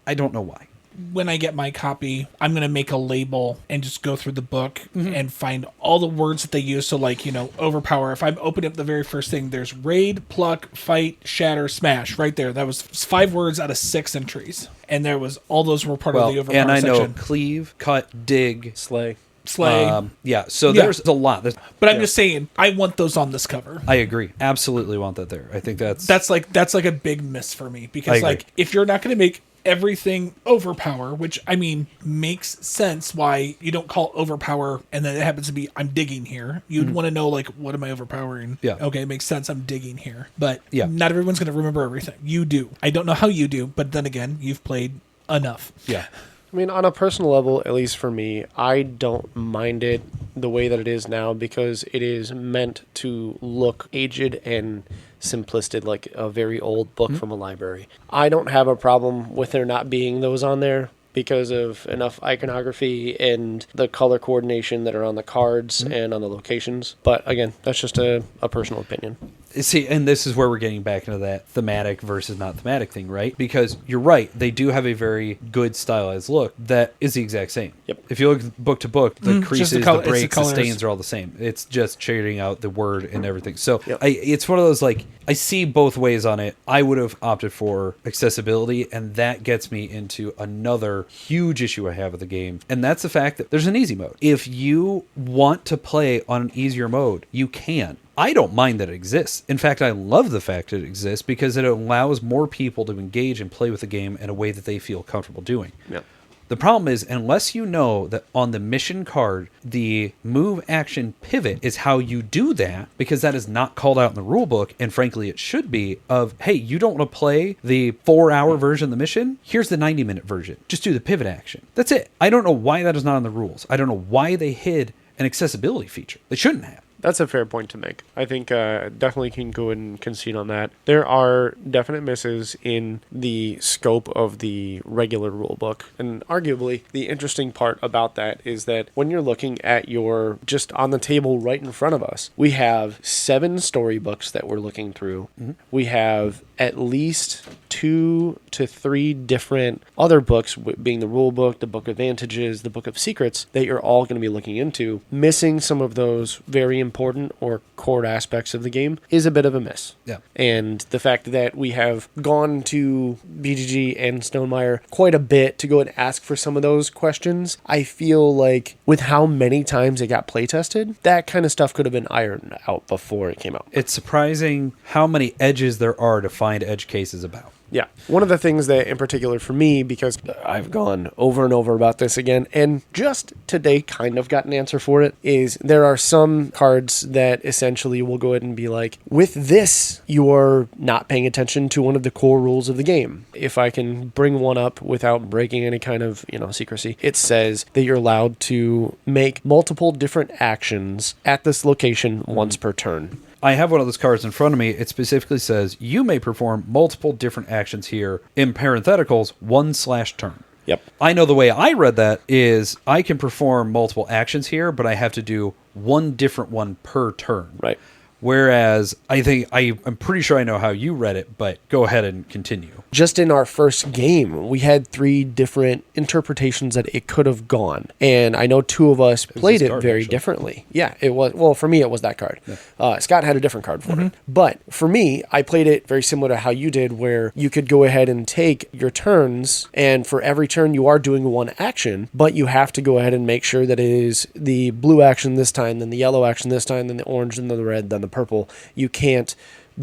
S1: I don't know why.
S3: When I get my copy, I'm going to make a label and just go through the book and find all the words that they use. So like, overpower. If I'm opening up the very first thing, there's raid, pluck, fight, shatter, smash right there. That was 5 words out of 6 entries. And there was, all those were part of the overpower
S1: and I know
S3: section.
S1: Cleave, cut, dig,
S2: Slay.
S1: So there's a lot.
S3: But I'm just saying, I want those on this cover.
S1: I agree. Absolutely want that there. I think that's
S3: like a big miss for me, because like if you're not going to make everything overpower, which I mean makes sense why you don't call overpower and then it happens to be I'm digging here. You'd want to know like, what am I overpowering?
S1: Yeah.
S3: Okay, it makes sense. I'm digging here. But
S1: yeah,
S3: not everyone's going to remember everything. You do. I don't know how you do, but then again, you've played enough.
S1: Yeah.
S2: I mean, on a personal level, at least for me, I don't mind it the way that it is now, because it is meant to look aged and simplistic, like a very old book from a library. I don't have a problem with there not being those on there because of enough iconography and the color coordination that are on the cards and on the locations. But again, that's just a personal opinion.
S1: See, and this is where we're getting back into that thematic versus not thematic thing, right? Because you're right, they do have a very good stylized look that is the exact same.
S2: Yep.
S1: If you look book to book, the creases, the breaks, the
S3: colors.
S1: stains are all the same. It's just shading out the word and everything. So it's one of those, like, I see both ways on it. I would have opted for accessibility, and that gets me into another huge issue I have with the game, and that's the fact that there's an easy mode. If you want to play on an easier mode, you can. I don't mind that it exists. In fact, I love the fact that it exists because it allows more people to engage and play with the game in a way that they feel comfortable doing.
S2: Yeah.
S1: The problem is, unless you know that on the mission card, the move action pivot is how you do that, because that is not called out in the rule book, and frankly it should be, of, hey, you don't want to play the 4-hour version of the mission? Here's the 90-minute version. Just do the pivot action. That's it. I don't know why that is not in the rules. I don't know why they hid an accessibility feature. They shouldn't have.
S2: That's a fair point to make. I think definitely can go and concede on that. There are definite misses in the scope of the regular rule book. And arguably, the interesting part about that is that when you're looking at your, just on the table right in front of us, we have 7 storybooks that we're looking through. Mm-hmm. We have at least 2 to 3 different other books, being the rule book, the book of Vantages, the book of Secrets, that you're all going to be looking into. Missing some of those very important or core aspects of the game is a bit of a miss.
S1: Yeah.
S2: And the fact that we have gone to BGG and Stonemeyer quite a bit to go and ask for some of those questions, I feel like with how many times it got playtested, that kind of stuff could have been ironed out before it came out.
S1: It's surprising how many edges there are to find edge cases about.
S2: Yeah. One of the things that in particular for me, because I've gone over and over about this again, and just today kind of got an answer for it, is there are some cards that essentially will go ahead and be like, with this, you're not paying attention to one of the core rules of the game. If I can bring one up without breaking any kind of, secrecy, it says that you're allowed to make multiple different actions at this location once per turn.
S1: I have one of those cards in front of me. It specifically says you may perform multiple different actions here, in parentheticals, 1/turn.
S2: Yep.
S1: I know the way I read that is I can perform multiple actions here, but I have to do one different one per turn.
S2: Right.
S1: Whereas I'm pretty sure I know how you read it, but go ahead and continue.
S2: Just in our first game, we had 3 different interpretations that it could have gone. And I know 2 of us played it very differently. Yeah, it was. Well, for me, it was that card. Yeah. Scott had a different card for it. But for me, I played it very similar to how you did, where you could go ahead and take your turns, and for every turn you are doing one action, but you have to go ahead and make sure that it is the blue action this time, then the yellow action this time, then the orange, then the red, then the purple. You can't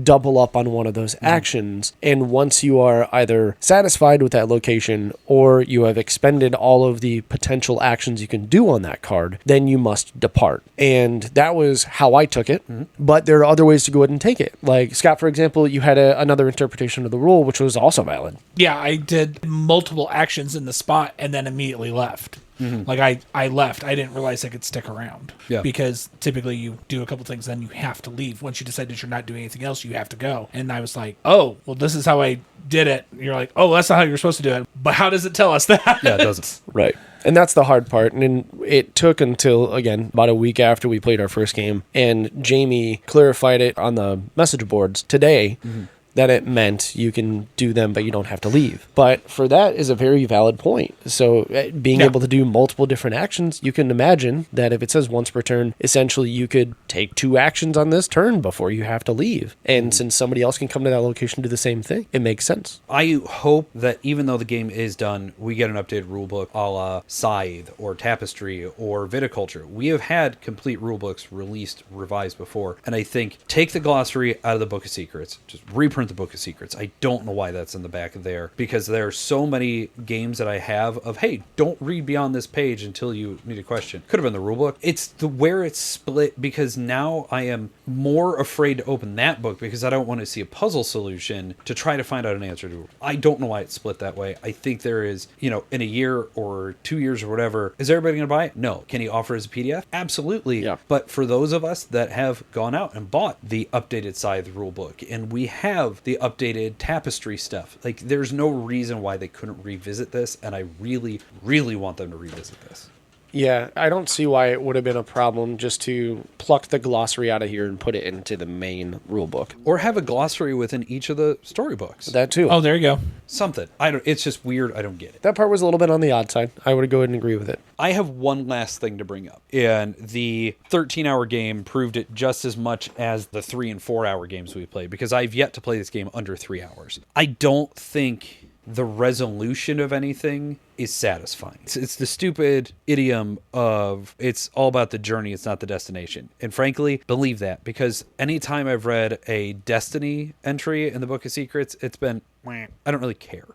S2: double up on one of those actions. And once you are either satisfied with that location or you have expended all of the potential actions you can do on that card, then you must depart. And that was how I took it. But there are other ways to go ahead and take it. Like, Scott, for example, you had another interpretation of the rule, which was also valid.
S3: Yeah, I did multiple actions in the spot and then immediately left. Like I left. I didn't realize I could stick around.
S1: Yeah.
S3: Because typically you do a couple things, then you have to leave. Once you decide that you're not doing anything else, you have to go. And I was like, oh, well, this is how I did it. And you're like, oh, that's not how you're supposed to do it. But how does it tell us that?
S1: Yeah, it doesn't.
S2: Right. And that's the hard part. And it took until, again, about a week after we played our first game. And Jamie clarified it on the message boards today. That it meant you can do them, but you don't have to leave. But for that is a very valid point. So being able to do multiple different actions, you can imagine that if it says once per turn, essentially you could take 2 actions on this turn before you have to leave. And since somebody else can come to that location and do the same thing, it makes sense.
S1: I hope that even though the game is done, we get an updated rulebook a la Scythe or Tapestry or Viticulture. We have had complete rulebooks released, revised before. And I think take the glossary out of the Book of Secrets, just reprint the Book of Secrets. I don't know why that's in the back of there, because there are so many games that I have of, hey, don't read beyond this page until you need a question. Could have been the rulebook. It's the where it's split, because now I am more afraid to open that book because I don't want to see a puzzle solution to try to find out an answer to. I don't know why it's split that way. I think there is, in a year or 2 years or whatever, is everybody going to buy it? No. Can he offer as a PDF? Absolutely.
S2: Yeah.
S1: But for those of us that have gone out and bought the updated Scythe rulebook, and we have the updated Tapestry stuff, like, there's no reason why they couldn't revisit this, and I really, really want them to revisit this.
S2: Yeah, I don't see why it would have been a problem just to pluck the glossary out of here and put it into the main rule book.
S1: Or have a glossary within each of the storybooks.
S2: That too.
S3: Oh, there you go.
S1: Something. It's just weird. I don't get it.
S2: That part was a little bit on the odd side. I would go ahead and agree with it.
S1: I have one last thing to bring up. And the 13-hour game proved it just as much as the 3 and 4 hour games we played, because I've yet to play this game under 3 hours. I don't think the resolution of anything is satisfying. It's the stupid idiom of it's all about the journey, it's not the destination. And frankly, believe that, because anytime I've read a Destiny entry in the Book of Secrets, it's been, I don't really care.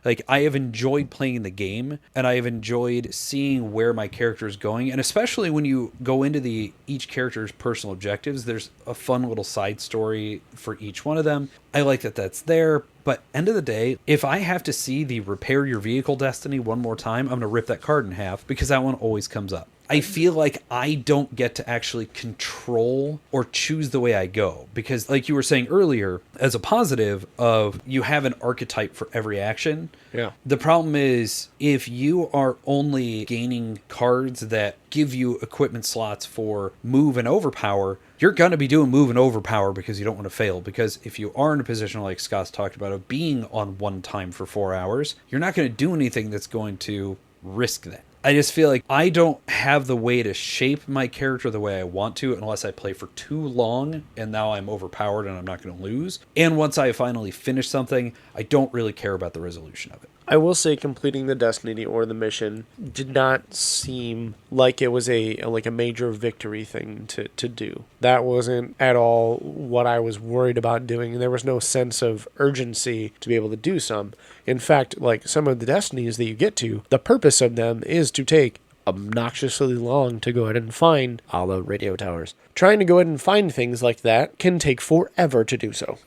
S1: Like, I have enjoyed playing the game, and I have enjoyed seeing where my character is going. And especially when you go into each character's personal objectives, there's a fun little side story for each one of them. I like that that's there. But end of the day, if I have to see the repair your vehicle destiny one more time, I'm going to rip that card in half, because that one always comes up. I feel like I don't get to actually control or choose the way I go, because like you were saying earlier, as a positive of you have an archetype for every action.
S2: Yeah.
S1: The problem is if you are only gaining cards that give you equipment slots for move and overpower, you're going to be doing move and overpower because you don't want to fail. Because if you are in a position like Scott's talked about of being on one time for 4 hours, you're not going to do anything that's going to risk that. I just feel like I don't have the way to shape my character the way I want to unless I play for too long, and now I'm overpowered and I'm not going to lose. And once I finally finish something, I don't really care about the resolution of it.
S2: I will say completing the Destiny or the mission did not seem like it was a major victory thing to do. That wasn't at all what I was worried about doing. There was no sense of urgency to be able to do some. In fact, like some of the Destinies that you get to, the purpose of them is to take obnoxiously long to go ahead and find a la radio towers. Trying to go ahead and find things like that can take forever to do so.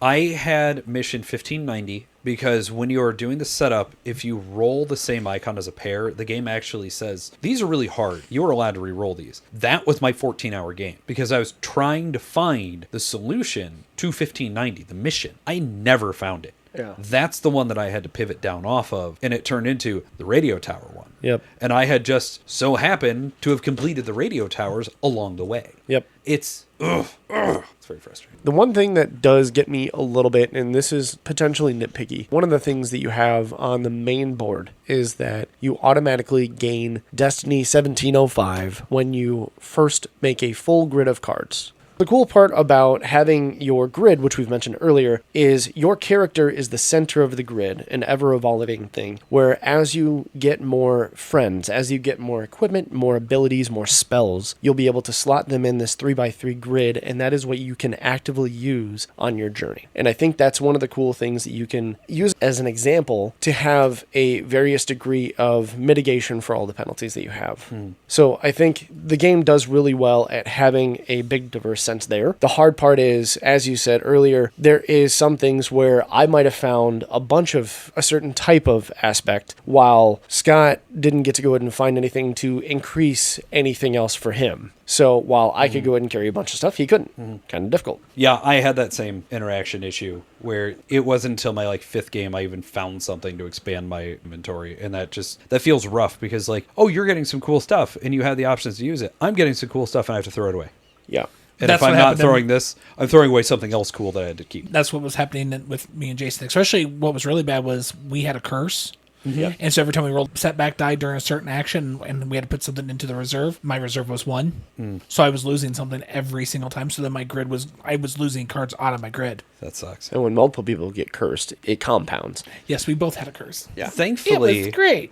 S1: I had mission 1590 because when you're doing the setup, if you roll the same icon as a pair, the game actually says, these are really hard. You are allowed to re-roll these. That was my 14-hour game because I was trying to find the solution to 1590, the mission. I never found it.
S2: Yeah.
S1: That's the one that I had to pivot down off of, and it turned into the radio tower one.
S2: Yep.
S1: And I had just so happened to have completed the radio towers along the way.
S2: Yep.
S1: It's very frustrating.
S2: The one thing that does get me a little bit, and this is potentially nitpicky, one of the things that you have on the main board is that you automatically gain Destiny 1705 when you first make a full grid of cards. The cool part about having your grid, which we've mentioned earlier, is your character is the center of the grid, an ever-evolving thing, where as you get more friends, as you get more equipment, more abilities, more spells, you'll be able to slot them in this 3x3 grid, and that is what you can actively use on your journey. And I think that's one of the cool things that you can use as an example to have a various degree of mitigation for all the penalties that you have. So I think the game does really well at having a big diverse sense there. The hard part is, as you said earlier, there is some things where I might have found a bunch of a certain type of aspect while Scott didn't get to go ahead and find anything to increase anything else for him. So while I could go ahead and carry a bunch of stuff, he couldn't. Kind of difficult.
S1: Yeah, I had that same interaction issue where it wasn't until my like 5th game I even found something to expand my inventory, and that feels rough because like, oh, you're getting some cool stuff and you have the options to use it. I'm getting some cool stuff and I have to throw it away.
S2: Yeah.
S1: And if I'm not throwing this, I'm throwing away something else cool that I had to keep.
S3: That's what was happening with me and Jason. Especially what was really bad was we had a curse.
S2: Mm-hmm.
S3: And so every time we rolled setback die during a certain action and we had to put something into the reserve, my reserve was 1. So I was losing something every single time. So then I was losing cards out of my grid.
S1: That sucks.
S2: And when multiple people get cursed, it compounds.
S3: Yes, we both had a curse.
S2: Yeah.
S1: Thankfully,
S3: It was great.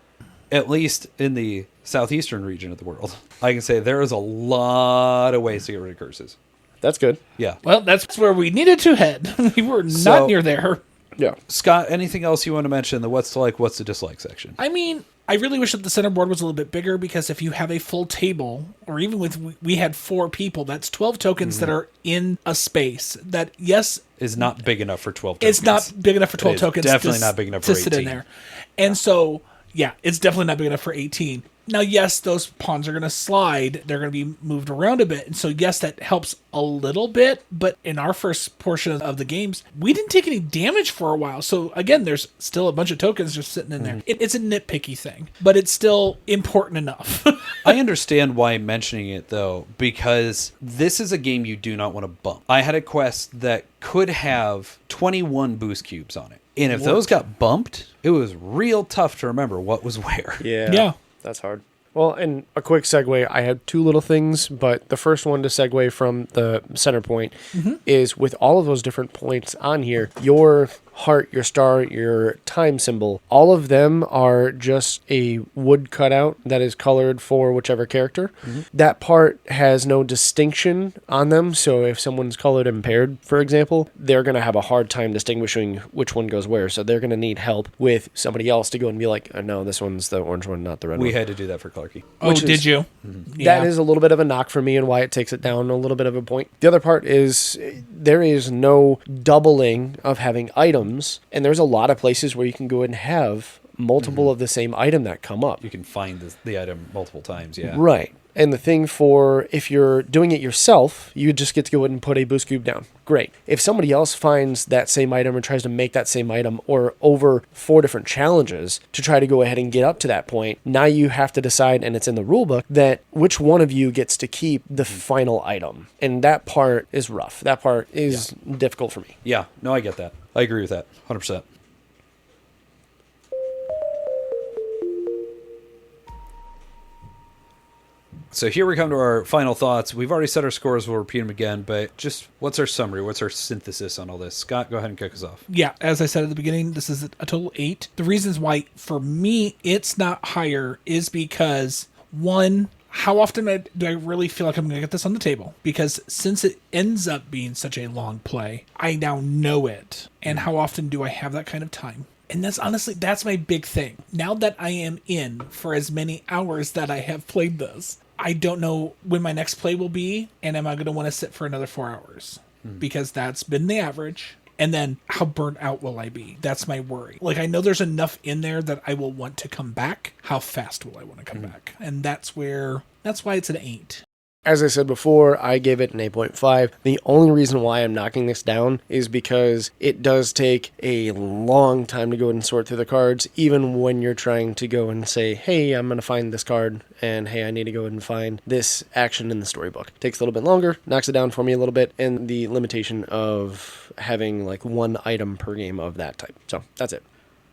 S1: at least in the southeastern region of the world, I can say there is a lot of ways to get rid of curses.
S2: That's good.
S1: Yeah.
S3: Well, that's where we needed to head. We were not near there.
S2: Yeah.
S1: Scott, anything else you want to mention? The what's to like, what's to dislike section?
S3: I mean, I really wish that the center board was a little bit bigger because if you have a full table, or even with we had 4 people, that's 12 tokens that are in a space that, yes,
S1: Is not big enough for 12 tokens.
S3: it's not big enough for 12
S1: is
S3: tokens.
S1: definitely not big enough
S3: to
S1: for
S3: sit in
S1: 18.
S3: there. And so, yeah, it's definitely not big enough for 18. Now, yes, those pawns are going to slide. They're going to be moved around a bit. And so, yes, that helps a little bit. But in our first portion of the games, we didn't take any damage for a while. So, again, there's still a bunch of tokens just sitting in there. It's a nitpicky thing, but it's still important enough.
S1: I understand why I'm mentioning it, though, because this is a game you do not want to bump. I had a quest that could have 21 boost cubes on it. And if those got bumped, it was real tough to remember what was where.
S3: Yeah.
S2: That's hard. Well, and a quick segue, I had 2 little things, but the first one to segue from the center point is with all of those different points on here, your heart, your star, your time symbol, all of them are just a wood cutout that is colored for whichever character. That part has no distinction on them, so if someone's colored impaired, for example, they're going to have a hard time distinguishing which one goes where, so they're going to need help with somebody else to go and be like, oh, no, this one's the orange one, not the red one.
S1: We had to do that for Clarky.
S3: Oh, did you? Yeah.
S2: That is a little bit of a knock for me and why it takes it down a little bit of a point. The other part is there is no doubling of having items, and there's a lot of places where you can go and have multiple of the same item that come up.
S1: You can find the item multiple times, yeah.
S2: Right. And the thing for if you're doing it yourself, you just get to go ahead and put a boost cube down. Great. If somebody else finds that same item or tries to make that same item or over 4 different challenges to try to go ahead and get up to that point, now you have to decide, and it's in the rule book, that which one of you gets to keep the final item. And that part is rough. That part is difficult for me.
S1: Yeah, no, I get that. I agree with that, 100%. So here we come to our final thoughts. We've already set our scores. We'll repeat them again, but just what's our summary? What's our synthesis on all this? Scott, go ahead and kick us off.
S3: Yeah, as I said at the beginning, this is a total 8. The reasons why, for me, it's not higher is because, one, how often do I really feel like I'm going to get this on the table? Because since it ends up being such a long play, I now know it. And how often do I have that kind of time? And that's honestly, that's my big thing. Now that I am in for as many hours that I have played this, I don't know when my next play will be, and am I going to want to sit for another 4 hours? Because that's been the average. And then how burnt out will I be? That's my worry. Like, I know there's enough in there that I will want to come back. How fast will I want to come back? And that's why it's an 8.
S2: As I said before, I gave it an 8.5. The only reason why I'm knocking this down is because it does take a long time to go and sort through the cards, even when you're trying to go and say, hey, I'm going to find this card, and hey, I need to go and find this action in the storybook. It takes a little bit longer, knocks it down for me a little bit, and the limitation of having like one item per game of that type. So that's it.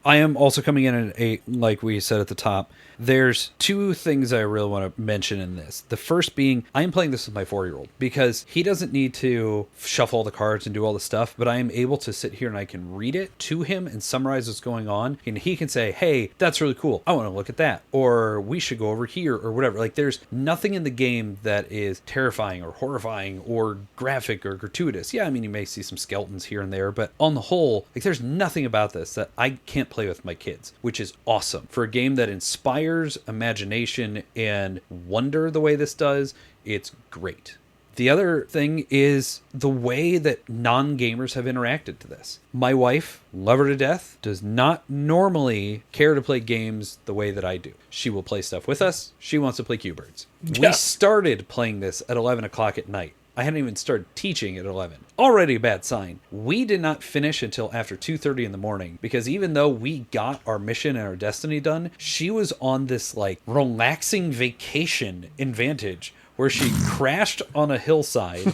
S1: I am also coming in at an 8, like we said at the top. There's 2 things I really want to mention in this. The first being, I am playing this with my 4-year-old because he doesn't need to shuffle all the cards and do all the stuff, but I am able to sit here and I can read it to him and summarize what's going on. And he can say, hey, that's really cool. I want to look at that. Or we should go over here or whatever. Like, there's nothing in the game that is terrifying or horrifying or graphic or gratuitous. Yeah, I mean, you may see some skeletons here and there, but on the whole, like, there's nothing about this that I can't play with my kids, which is awesome. For a game that inspires imagination and wonder the way this does, it's great. The other thing is the way that non-gamers have interacted to this. My wife, love her to death, does not normally care to play games the way that I do. She will play stuff with us. She wants to play Q-Birds.
S3: Yeah.
S1: We started playing this at 11 o'clock at night. I hadn't even started teaching at 11. Already a bad sign. We did not finish until after 2:30 in the morning because even though we got our mission and our destiny done, she was on this like relaxing vacation in Vantage where she crashed on a hillside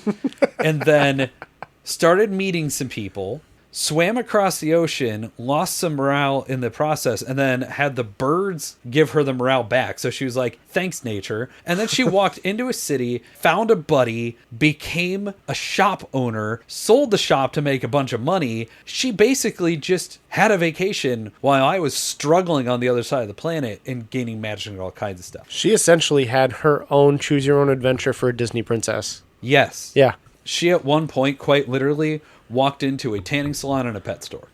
S1: and then started meeting some people, swam across the ocean, lost some morale in the process, and then had the birds give her the morale back. So she was like, thanks, nature. And then she walked into a city, found a buddy, became a shop owner, sold the shop to make a bunch of money. She basically just had a vacation while I was struggling on the other side of the planet and gaining magic and all kinds of stuff.
S2: She essentially had her own choose-your-own-adventure for a Disney princess.
S1: Yes.
S2: Yeah.
S1: She at one point, quite literally, walked into a tanning salon and a pet store.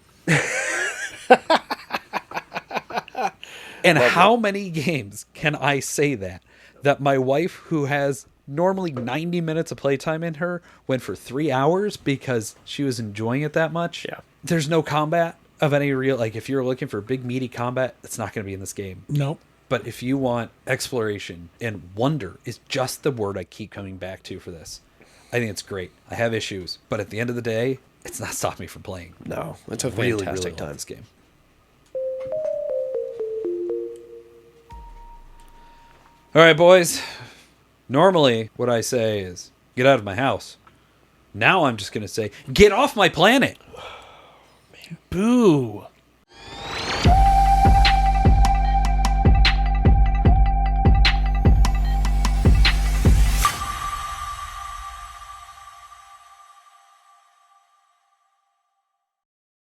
S1: And how many games can I say that my wife, who has normally 90 minutes of playtime in her, went for 3 hours because she was enjoying it that much?
S2: Yeah.
S1: There's no combat of any real, like if you're looking for big meaty combat, it's not going to be in this game.
S3: Nope.
S1: But if you want exploration, and wonder is just the word I keep coming back to for this. I think it's great. I have issues, but at the end of the day, it's not stopping me from playing.
S2: No, it's a
S1: Really,
S2: fantastic
S1: really
S2: time.
S1: love this game. All right, boys. Normally, what I say is, get out of my house. Now I'm just going to say, get off my planet.
S3: Boo.